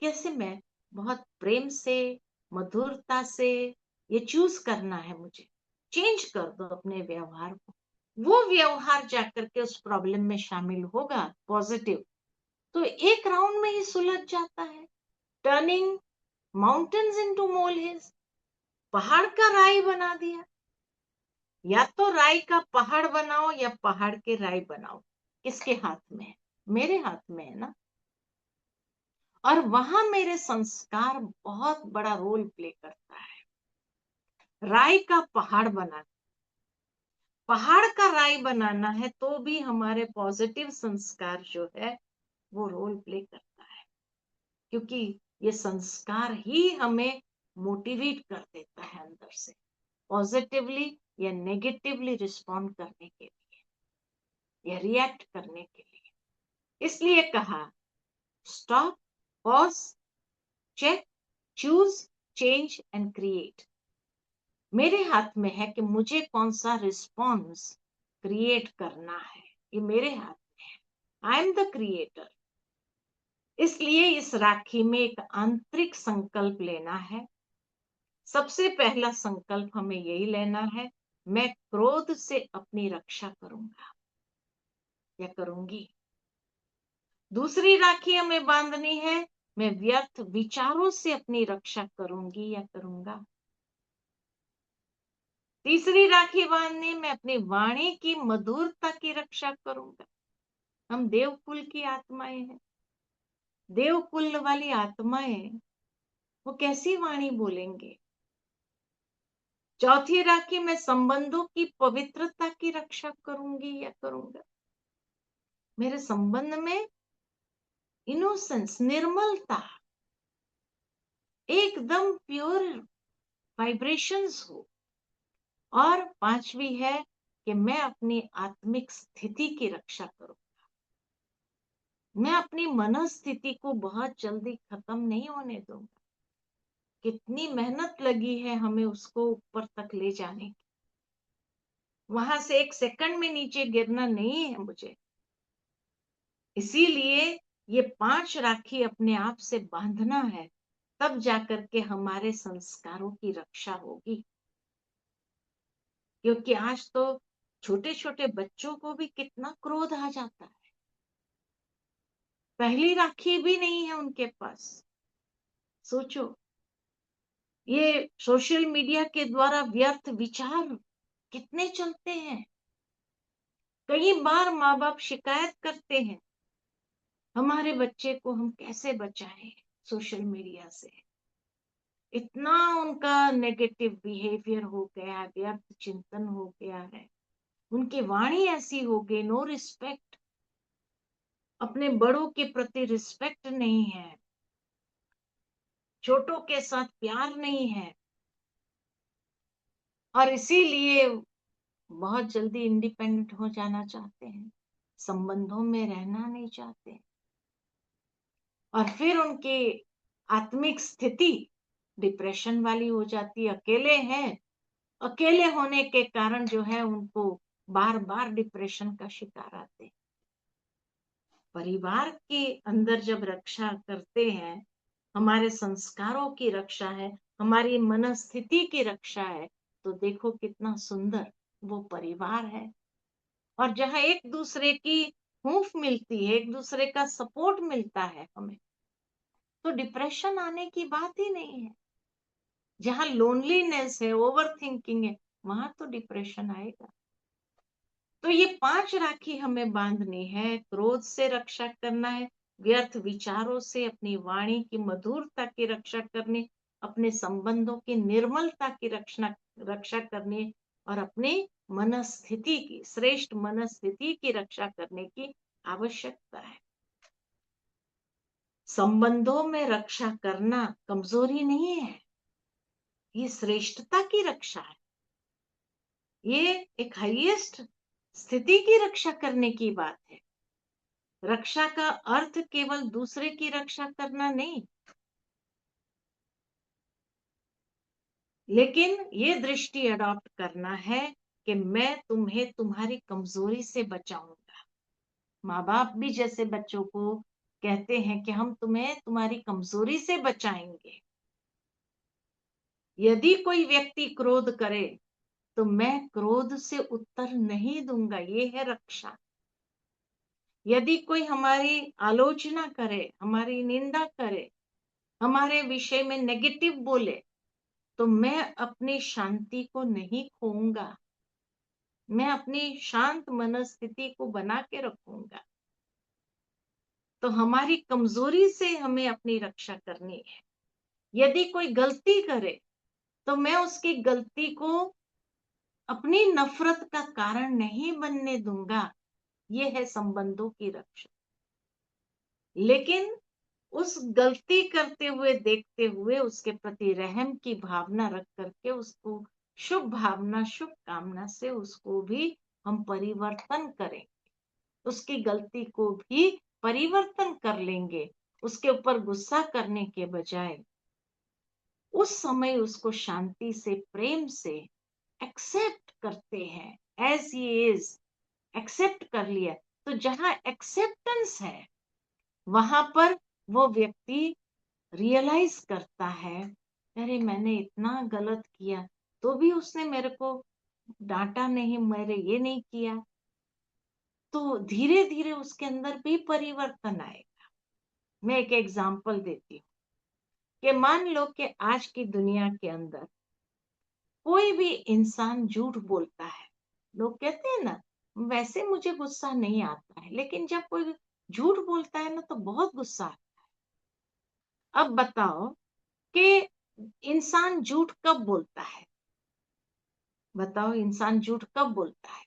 B: कैसे मैं बहुत प्रेम से, मधुरता से, ये चूज करना है मुझे। चेंज कर दो अपने व्यवहार को। वो व्यवहार जाकर के उस प्रॉब्लम में शामिल होगा पॉजिटिव, तो एक राउंड में ही सुलझ जाता है। टर्निंग माउंटेन्स इनटू मोल, पहाड़ का राई बना दिया। या तो राई का पहाड़ बनाओ या पहाड़ के राई बनाओ, किसके हाथ में है? मेरे हाथ में है ना। और वहां मेरे संस्कार बहुत बड़ा रोल प्ले करता है। राई का पहाड़ बना, पहाड़ का राई बनाना है तो भी हमारे पॉजिटिव संस्कार जो है वो रोल प्ले करता है, क्योंकि ये संस्कार ही हमें मोटिवेट कर देता है अंदर से पॉजिटिवली या नेगेटिवली रिस्पॉन्ड करने के लिए या रिएक्ट करने के लिए। इसलिए कहा, stop, pause, check, choose, change and create. मेरे हाथ में है कि मुझे कौन सा रिस्पॉन्स क्रिएट करना है, ये मेरे हाथ में है। I am the creator. इसलिए इस राखी में एक आंतरिक संकल्प लेना है। सबसे पहला संकल्प हमें यही लेना है, मैं क्रोध से अपनी रक्षा करूंगा या करूंगी। दूसरी राखी हमें बांधनी है, मैं व्यर्थ विचारों से अपनी रक्षा करूंगी या करूंगा। तीसरी राखी बांधनी, मैं अपनी वाणी की मधुरता की रक्षा करूंगा। हम देवकुल की आत्माएं हैं। देवकुल वाली आत्माएं वो कैसी वाणी बोलेंगे। चौथी राखी, मैं संबंधों की पवित्रता की रक्षा करूंगी या करूंगा। मेरे संबंध में इनोसेंस, निर्मलता, एकदम प्योर वाइब्रेशंस हो। और पांचवी है कि मैं अपनी आत्मिक स्थिति की रक्षा करूं। मैं अपनी मनस्थिति को बहुत जल्दी खत्म नहीं होने दूंगा। कितनी मेहनत लगी है हमें उसको ऊपर तक ले जाने की, वहां से एक सेकंड में नीचे गिरना नहीं है मुझे। इसीलिए ये 5 राखी अपने आप से बांधना है, तब जाकर के हमारे संस्कारों की रक्षा होगी। क्योंकि आज तो छोटे छोटे बच्चों को भी कितना क्रोध आ जाता है, पहली राखी भी नहीं है उनके पास। सोचो, ये सोशल मीडिया के द्वारा व्यर्थ विचार कितने चलते हैं। कई बार माँ बाप शिकायत करते हैं, हमारे बच्चे को हम कैसे बचाएं सोशल मीडिया से। इतना उनका नेगेटिव बिहेवियर हो गया, व्यर्थ चिंतन हो गया है, उनकी वाणी ऐसी हो गई, नो रिस्पेक्ट, अपने बड़ों के प्रति रिस्पेक्ट नहीं है, छोटों के साथ प्यार नहीं है, और इसीलिए बहुत जल्दी इंडिपेंडेंट हो जाना चाहते हैं, संबंधों में रहना नहीं चाहते। और फिर उनकी आत्मिक स्थिति डिप्रेशन वाली हो जाती, अकेले हैं, अकेले होने के कारण जो है उनको बार बार डिप्रेशन का शिकार आते। परिवार के अंदर जब रक्षा करते हैं, हमारे संस्कारों की रक्षा है, हमारी मनस्थिति की रक्षा है, तो देखो कितना सुंदर वो परिवार है। और जहां एक दूसरे की हूफ मिलती है, एक दूसरे का सपोर्ट मिलता है हमें, तो डिप्रेशन आने की बात ही नहीं है। जहां लोनलीनेस है, ओवर थिंकिंग है, वहां तो डिप्रेशन आएगा। तो ये 5 राखी हमें बांधनी है। क्रोध से रक्षा करना है, व्यर्थ विचारों से अपनी वाणी की मधुरता की रक्षा करनी, अपने संबंधों की निर्मलता की रक्षा करनी, और अपने मनस्थिति की, श्रेष्ठ मनस्थिति की रक्षा करने की आवश्यकता है। संबंधों में रक्षा करना कमजोरी नहीं है, ये श्रेष्ठता की रक्षा है। ये एक हाईएस्ट स्थिति की रक्षा करने की बात है। रक्षा का अर्थ केवल दूसरे की रक्षा करना नहीं, लेकिन ये दृष्टि अडॉप्ट करना है कि मैं तुम्हें तुम्हारी कमजोरी से बचाऊंगा। माँ बाप भी जैसे बच्चों को कहते हैं कि हम तुम्हें तुम्हारी कमजोरी से बचाएंगे। यदि कोई व्यक्ति क्रोध करे तो मैं क्रोध से उत्तर नहीं दूंगा, ये है रक्षा। यदि कोई हमारी आलोचना करे, हमारी निंदा करे, हमारे विषय में नेगेटिव बोले, तो मैं अपनी शांति को नहीं खोऊंगा, मैं अपनी शांत मनस्थिति को बना के रखूंगा। तो हमारी कमजोरी से हमें अपनी रक्षा करनी है। यदि कोई गलती करे तो मैं उसकी गलती को अपनी नफरत का कारण नहीं बनने दूंगा, ये है संबंधों की रक्षा। लेकिन उस गलती करते हुए देखते हुए उसके प्रति रहम की भावना रख करके उसको शुभ भावना, शुभ कामना से उसको भी हम परिवर्तन करें, उसकी गलती को भी परिवर्तन कर लेंगे। उसके ऊपर गुस्सा करने के बजाय उस समय उसको शांति से, प्रेम से एक्सेप्ट करते हैं, एज ही इज, एक्सेप्ट कर लिया। तो जहां एक्सेप्टेंस है वहां पर वो व्यक्ति रियलाइज करता है, अरे मैंने इतना गलत किया तो भी उसने मेरे को डांटा नहीं, मेरे ये नहीं किया। तो धीरे धीरे उसके अंदर भी परिवर्तन आएगा। मैं एक एग्जांपल देती हूँ कि मान लो कि आज की दुनिया के अंदर कोई भी इंसान झूठ बोलता है। लोग कहते हैं ना, वैसे मुझे गुस्सा नहीं आता है, लेकिन जब कोई झूठ बोलता है ना तो बहुत गुस्सा आता है। अब बताओ कि इंसान झूठ कब बोलता है? बताओ, इंसान झूठ कब बोलता है?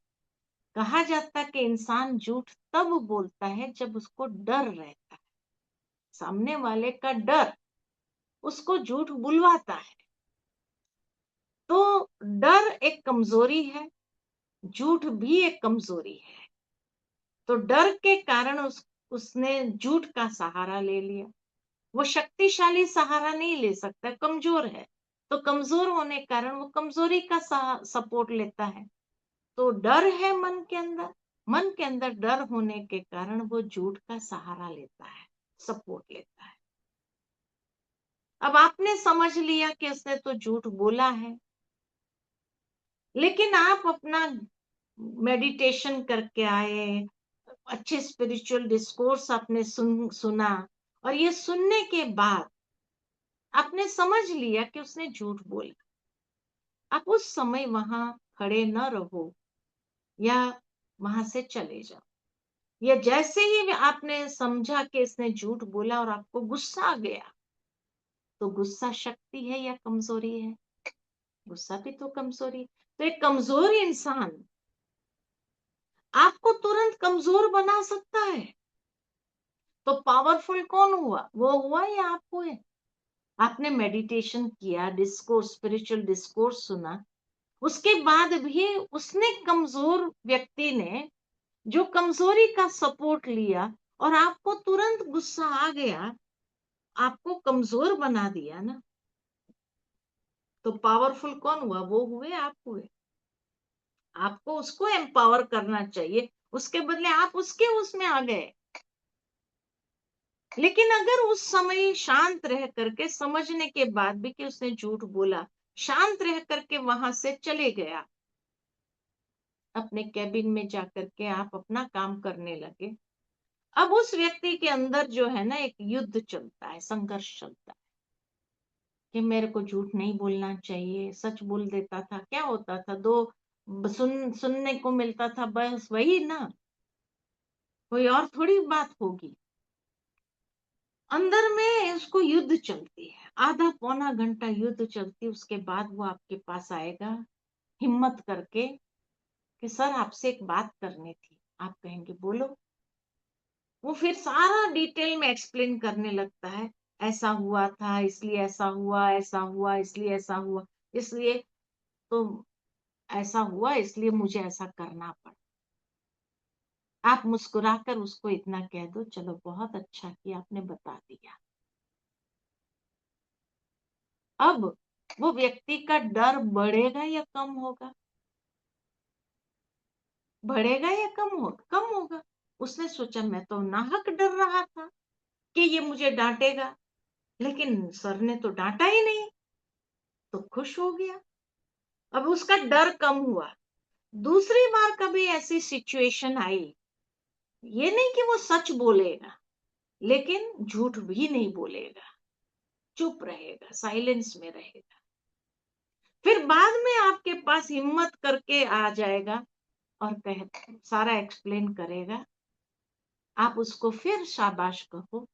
B: कहा जाता है कि इंसान झूठ तब बोलता है जब उसको डर रहता है, सामने वाले का डर उसको झूठ बुलवाता है। तो डर एक कमजोरी है, झूठ भी एक कमजोरी है। तो डर के कारण उसने झूठ का सहारा ले लिया। वो शक्तिशाली सहारा नहीं ले सकता, कमजोर है। तो कमजोर होने के कारण वो कमजोरी का सपोर्ट लेता है। तो डर है मन के अंदर, मन के अंदर डर होने के कारण वो झूठ का सहारा लेता है, सपोर्ट लेता है। अब आपने समझ लिया कि उसने तो झूठ बोला है, लेकिन आप अपना मेडिटेशन करके आए, अच्छे स्पिरिचुअल डिस्कोर्स आपने सुना, और ये सुनने के बाद आपने समझ लिया कि उसने झूठ बोला। आप उस समय वहां खड़े न रहो या वहां से चले जाओ। या जैसे ही आपने समझा कि इसने झूठ बोला और आपको गुस्सा आ गया, तो गुस्सा शक्ति है या कमजोरी है? गुस्सा भी तो कमजोरी है। तो एक कमजोर इंसान आपको तुरंत कमजोर बना सकता है। तो पावरफुल कौन हुआ? वो हुआ या आप हुए? आपने मेडिटेशन किया, डिस्कोर्स, स्पिरिचुअल डिस्कोर्स सुना, उसके बाद भी उसने, कमजोर व्यक्ति ने जो कमजोरी का सपोर्ट लिया और आपको तुरंत गुस्सा आ गया, आपको कमजोर बना दिया ना। तो पावरफुल कौन हुआ? वो हुए, आप हुए। आपको उसको एम्पावर करना चाहिए, उसके बदले आप उसके उसमें आ गए। लेकिन अगर उस समय शांत रह करके, समझने के बाद भी कि उसने झूठ बोला, शांत रह करके वहां से चले गया, अपने कैबिन में जाकर के आप अपना काम करने लगे, अब उस व्यक्ति के अंदर जो है ना एक युद्ध चलता है, संघर्ष चलता है कि मेरे को झूठ नहीं बोलना चाहिए, सच बोल देता था, क्या होता था? दो सुनने को मिलता था, बस वही ना, कोई और थोड़ी बात होगी। अंदर में उसको युद्ध चलती है, आधा पौना घंटा युद्ध चलती, उसके बाद वो आपके पास आएगा हिम्मत करके कि सर आपसे एक बात करनी थी। आप कहेंगे बोलो। वो फिर सारा डिटेल में एक्सप्लेन करने लगता है, ऐसा हुआ था इसलिए ऐसा हुआ, ऐसा हुआ इसलिए ऐसा हुआ, इसलिए तो ऐसा हुआ, इसलिए मुझे ऐसा करना पड़ा। आप मुस्कुराकर उसको इतना कह दो, चलो बहुत अच्छा किया आपने बता दिया। अब वो व्यक्ति का डर बढ़ेगा या कम होगा? बढ़ेगा या कम होगा? कम होगा। उसने सोचा मैं तो नाहक डर रहा था कि ये मुझे डांटेगा, लेकिन सर ने तो डांटा ही नहीं। तो खुश हो गया, अब उसका डर कम हुआ। दूसरी बार कभी ऐसी सिचुएशन आई, ये नहीं कि वो सच बोलेगा, लेकिन झूठ भी नहीं बोलेगा, चुप रहेगा, साइलेंस में रहेगा। फिर बाद में आपके पास हिम्मत करके आ जाएगा और कह सारा एक्सप्लेन करेगा। आप उसको फिर शाबाश कहो,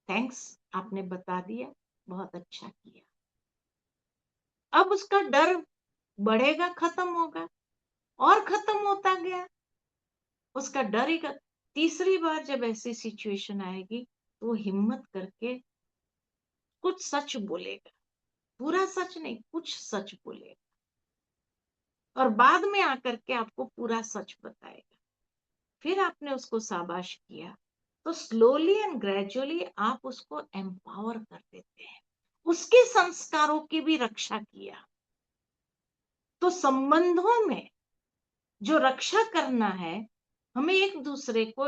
B: थैंक्स, आपने बता दिया, बहुत अच्छा किया। अब उसका डर बढ़ेगा, खत्म होगा, और खत्म होता गया, उसका डर ही तीसरी बार जब ऐसी सिचुएशन आएगी तो वो हिम्मत करके कुछ सच बोलेगा, पूरा सच नहीं, कुछ सच बोलेगा, और बाद में आकर के आपको पूरा सच बताएगा। फिर आपने उसको शाबाश किया, तो स्लोली एंड ग्रेजुअली आप उसको एम्पावर कर देते हैं, उसके संस्कारों की भी रक्षा किया। तो संबंधों में जो रक्षा करना है, हमें एक दूसरे को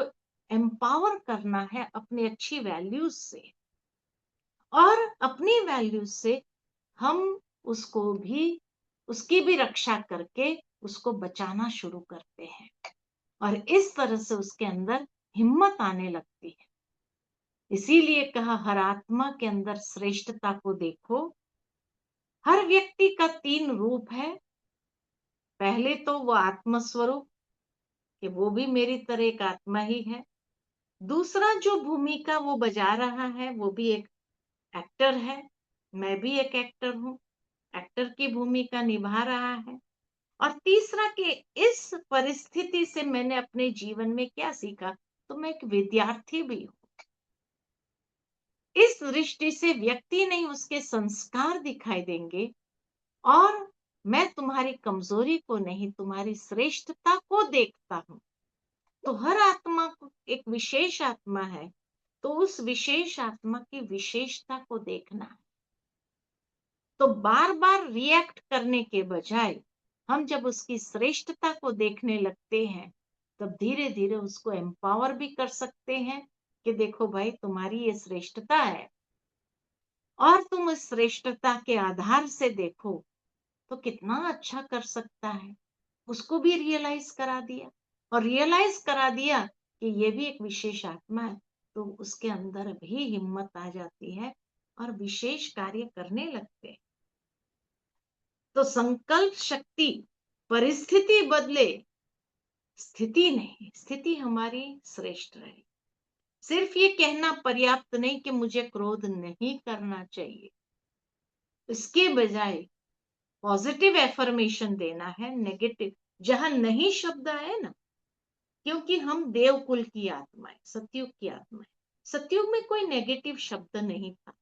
B: एम्पावर करना है अपनी अच्छी वैल्यूज से, और अपनी वैल्यूज से हम उसको भी, उसकी भी रक्षा करके उसको बचाना शुरू करते हैं, और इस तरह से उसके अंदर हिम्मत आने लगती है। इसीलिए कहा, हर आत्मा के अंदर श्रेष्ठता को देखो। हर व्यक्ति का 3 रूप है। पहले तो वो आत्म स्वरूप, कि वो भी मेरी तरह एक आत्मा ही है। दूसरा जो भूमिका वो बजा रहा है, वो भी एक एक्टर है, मैं भी एक एक्टर हूँ, एक्टर की भूमिका निभा रहा है। और तीसरा कि इस परिस्थिति से मैंने अपने जीवन में क्या सीखा, तो मैं एक विद्यार्थी भी हूँ। इस दृष्टि से व्यक्ति नहीं, उसके संस्कार दिखाई देंगे, और मैं तुम्हारी कमजोरी को नहीं, तुम्हारी श्रेष्ठता को देखता हूँ। तो हर आत्मा को एक विशेष आत्मा है, तो उस विशेष आत्मा की विशेषता को देखना है। तो बार बार रिएक्ट करने के बजाय हम जब उसकी श्रेष्ठता को देखने लगते हैं, तब धीरे धीरे उसको एम्पावर भी कर सकते हैं कि देखो भाई, तुम्हारी ये श्रेष्ठता है, और तुम इस श्रेष्ठता के आधार से देखो तो कितना अच्छा कर सकता है। उसको भी रियलाइज करा दिया, और रियलाइज करा दिया कि ये भी एक विशेष आत्मा है, तो उसके अंदर भी हिम्मत आ जाती है और विशेष कार्य करने लगते हैं। तो संकल्प शक्ति, परिस्थिति बदले, स्थिति नहीं, स्थिति हमारी श्रेष्ठ रहे। सिर्फ ये कहना पर्याप्त नहीं कि मुझे क्रोध नहीं करना चाहिए, इसके बजाय पॉजिटिव एफर्मेशन देना है। नेगेटिव जहां नहीं शब्द आए ना, क्योंकि हम देवकुल की आत्मा है, सतयुग की आत्मा है, सतयुग में कोई नेगेटिव शब्द नहीं था,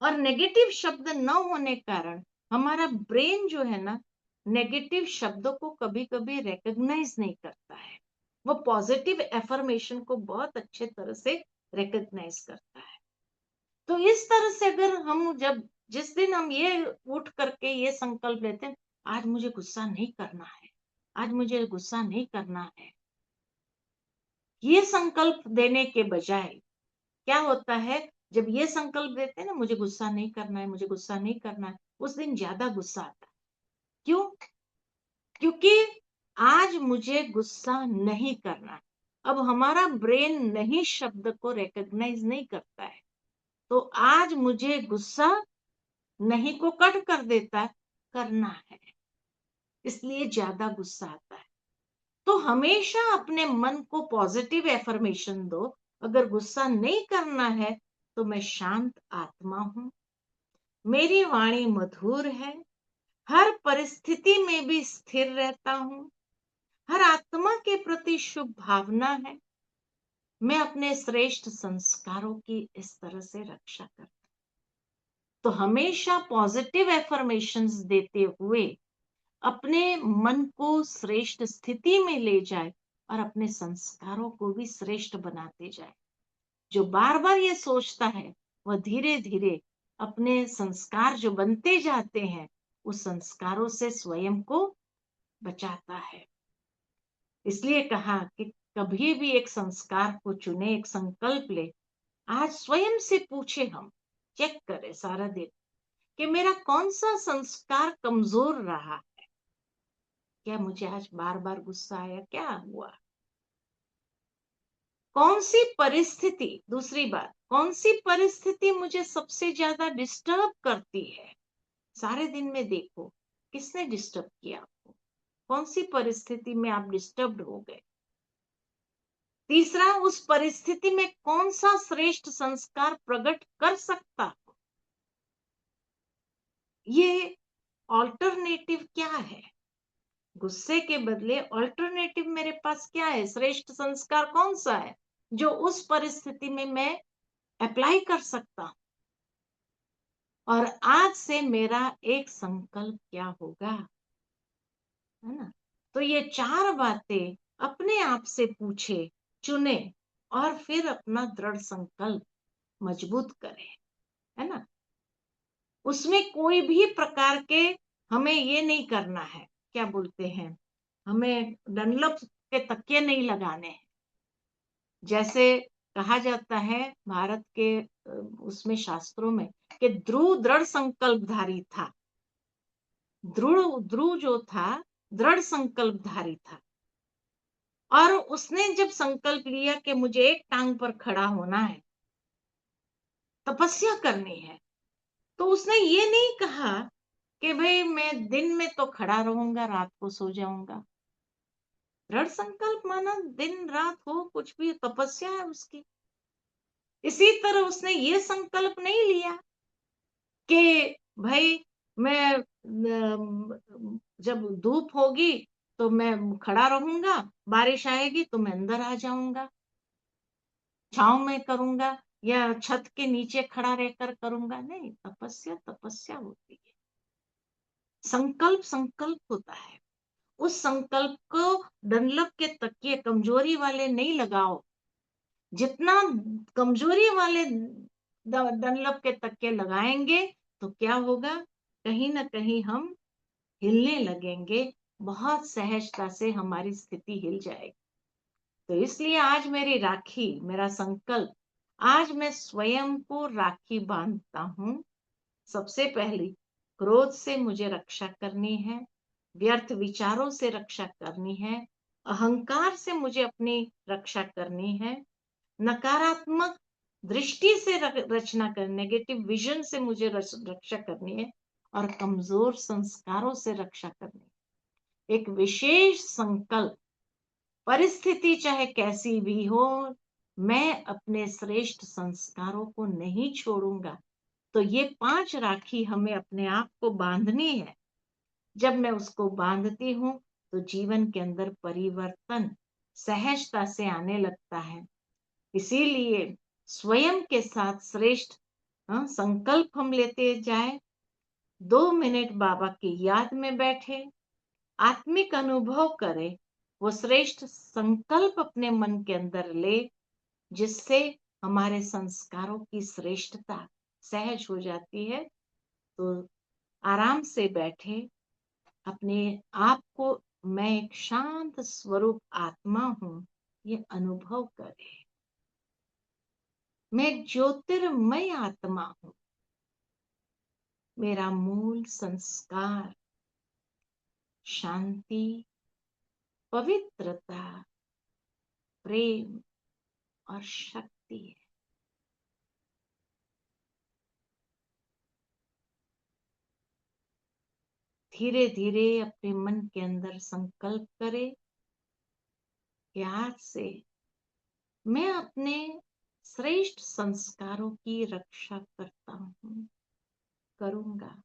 B: और नेगेटिव शब्द न होने कारण हमारा ब्रेन जो है ना, नेगेटिव शब्दों को कभी कभी रिकॉग्नाइज नहीं करता है, वो पॉजिटिव एफर्मेशन को बहुत अच्छे तरह से रिकॉग्नाइज करता है। तो इस तरह से अगर हम जब, जिस दिन हम ये उठ करके ये संकल्प लेते हैं, आज मुझे गुस्सा नहीं करना है, आज मुझे गुस्सा नहीं करना है, ये संकल्प देने के बजाय क्या होता है, जब ये संकल्प देते हैं ना, मुझे गुस्सा नहीं करना है, मुझे गुस्सा नहीं करना है, उस दिन ज्यादा गुस्सा आता है। क्यों? क्योंकि आज मुझे गुस्सा नहीं करना है। अब हमारा ब्रेन नहीं शब्द को रिकॉग्नाइज नहीं करता है, तो आज मुझे गुस्सा नहीं को कट कर देता है, करना है, इसलिए ज्यादा गुस्सा आता है। तो हमेशा अपने मन को पॉजिटिव एफर्मेशन दो, अगर गुस्सा नहीं करना है तो मैं शांत आत्मा हूं, मेरी वाणी मधुर है, हर परिस्थिति में भी स्थिर रहता हूं, हर आत्मा के प्रति शुभ भावना है, मैं अपने श्रेष्ठ संस्कारों की इस तरह से रक्षा करता हूं। तो हमेशा पॉजिटिव एफर्मेशंस देते हुए अपने मन को श्रेष्ठ स्थिति में ले जाए, और अपने संस्कारों को भी श्रेष्ठ बनाते जाए। जो बार बार ये सोचता है, वह धीरे धीरे अपने संस्कार जो बनते जाते हैं, उस संस्कारों से स्वयं को बचाता है। इसलिए कहा कि कभी भी एक संस्कार को चुने, एक संकल्प ले, आज स्वयं से पूछे, हम चेक करें सारा दिन कि मेरा कौन सा संस्कार कमजोर रहा। क्या मुझे आज बार बार गुस्सा आया, क्या हुआ, कौन सी परिस्थिति, दूसरी बात, कौन सी परिस्थिति मुझे सबसे ज्यादा डिस्टर्ब करती है। सारे दिन में देखो किसने डिस्टर्ब किया आपको, कौन सी परिस्थिति में आप डिस्टर्ब्ड हो गए। तीसरा, उस परिस्थिति में कौन सा श्रेष्ठ संस्कार प्रकट कर सकता हूं। ये ऑल्टरनेटिव क्या है, गुस्से के बदले ऑल्टरनेटिव मेरे पास क्या है, श्रेष्ठ संस्कार कौन सा है जो उस परिस्थिति में मैं अप्लाई कर सकता हूं। और आज से मेरा एक संकल्प क्या होगा, है ना। तो ये चार बातें अपने आप से पूछे, चुने और फिर अपना दृढ़ संकल्प मजबूत करें, है ना। उसमें कोई भी प्रकार के हमें ये नहीं करना है, क्या बोलते हैं, हमें डनलप के तकिए नहीं लगाने हैं। जैसे कहा जाता है भारत के उसमें शास्त्रों में कि ध्रुव दृढ़ संकल्पधारी था। ध्रुव ध्रुव जो था दृढ़ संकल्पधारी था, और उसने जब संकल्प लिया कि मुझे एक टांग पर खड़ा होना है, तपस्या करनी है, तो उसने ये नहीं कहा कि भाई मैं दिन में तो खड़ा रहूंगा, रात को सो जाऊंगा। दृढ़ संकल्प माना दिन रात हो कुछ भी, तपस्या है उसकी। इसी तरह उसने ये संकल्प नहीं लिया कि भाई मैं जब धूप होगी तो मैं खड़ा रहूंगा, बारिश आएगी तो मैं अंदर आ जाऊंगा, छांव में करूंगा या छत के नीचे खड़ा रहकर करूंगा। नहीं, तपस्या तपस्या होती है, संकल्प संकल्प होता है। उस संकल्प को डनलप के तकिए कमजोरी वाले नहीं लगाओ। जितना कमजोरी वाले डनलप के तकिए लगाएंगे तो क्या होगा, कहीं ना कहीं हम हिलने लगेंगे, बहुत सहजता से हमारी स्थिति हिल जाएगी। तो इसलिए आज मेरी राखी, मेरा संकल्प, आज मैं स्वयं को राखी बांधता हूं। सबसे पहली, क्रोध से मुझे रक्षा करनी है, व्यर्थ विचारों से रक्षा करनी है, अहंकार से मुझे अपनी रक्षा करनी है, नकारात्मक दृष्टि से रचना कर, नेगेटिव विजन से मुझे रक्षा करनी है, और कमजोर संस्कारों से रक्षा करनी है। एक विशेष संकल्प, परिस्थिति चाहे कैसी भी हो, मैं अपने श्रेष्ठ संस्कारों को नहीं छोड़ूंगा। तो ये 5 राखी हमें अपने आप को बांधनी है। जब मैं उसको बांधती हूँ तो जीवन के अंदर परिवर्तन सहजता से आने लगता है। इसीलिए स्वयं के साथ श्रेष्ठ संकल्प हम लेते जाए। 2 मिनट बाबा की याद में बैठे, आत्मिक अनुभव करे, वो श्रेष्ठ संकल्प अपने मन के अंदर ले, जिससे हमारे संस्कारों की श्रेष्ठता सहज हो जाती है। तो आराम से बैठे, अपने आप को मैं एक शांत स्वरूप आत्मा हूं ये अनुभव करें। मैं एक ज्योतिर्मय आत्मा हूं। मेरा मूल संस्कार शांति, पवित्रता, प्रेम और शक्ति है। धीरे धीरे अपने मन के अंदर संकल्प करें कि आज से मैं अपने श्रेष्ठ संस्कारों की रक्षा करता हूं, करूंगा।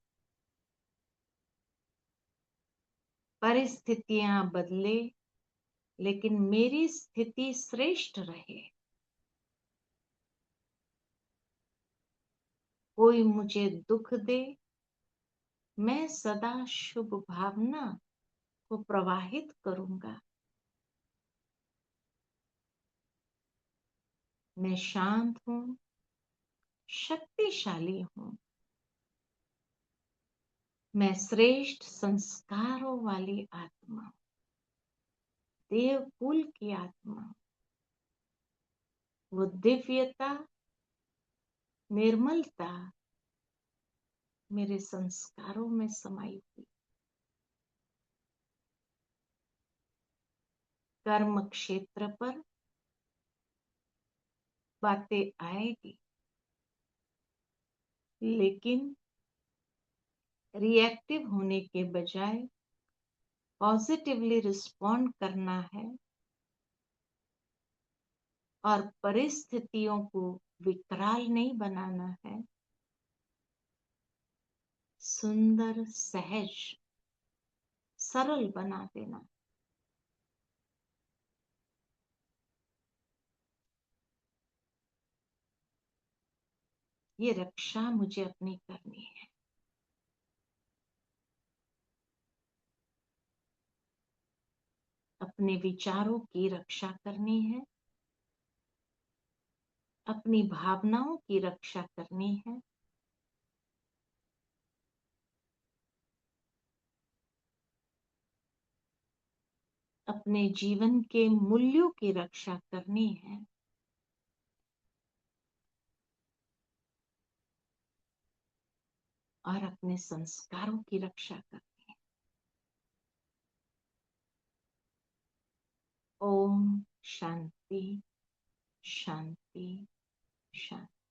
B: परिस्थितियां बदले लेकिन मेरी स्थिति श्रेष्ठ रहे। कोई मुझे दुख दे, मैं सदा शुभ भावना को प्रवाहित करूंगा। मैं शांत हूं, शक्तिशाली हूं। मैं श्रेष्ठ संस्कारों वाली आत्मा, देवकुल की आत्मा। वो दिव्यता, निर्मलता, मेरे संस्कारों में समाई हुई। कर्म क्षेत्र पर बातें आएगी, लेकिन रिएक्टिव होने के बजाय पॉजिटिवली रिस्पॉन्ड करना है और परिस्थितियों को विकराल नहीं बनाना है, सुंदर, सहज, सरल बना देना। ये रक्षा मुझे अपनी करनी है। अपने विचारों की रक्षा करनी है, अपनी भावनाओं की रक्षा करनी है, अपने जीवन के मूल्यों की रक्षा करनी है, और अपने संस्कारों की रक्षा करनी है। ओम शांति शांति शांति।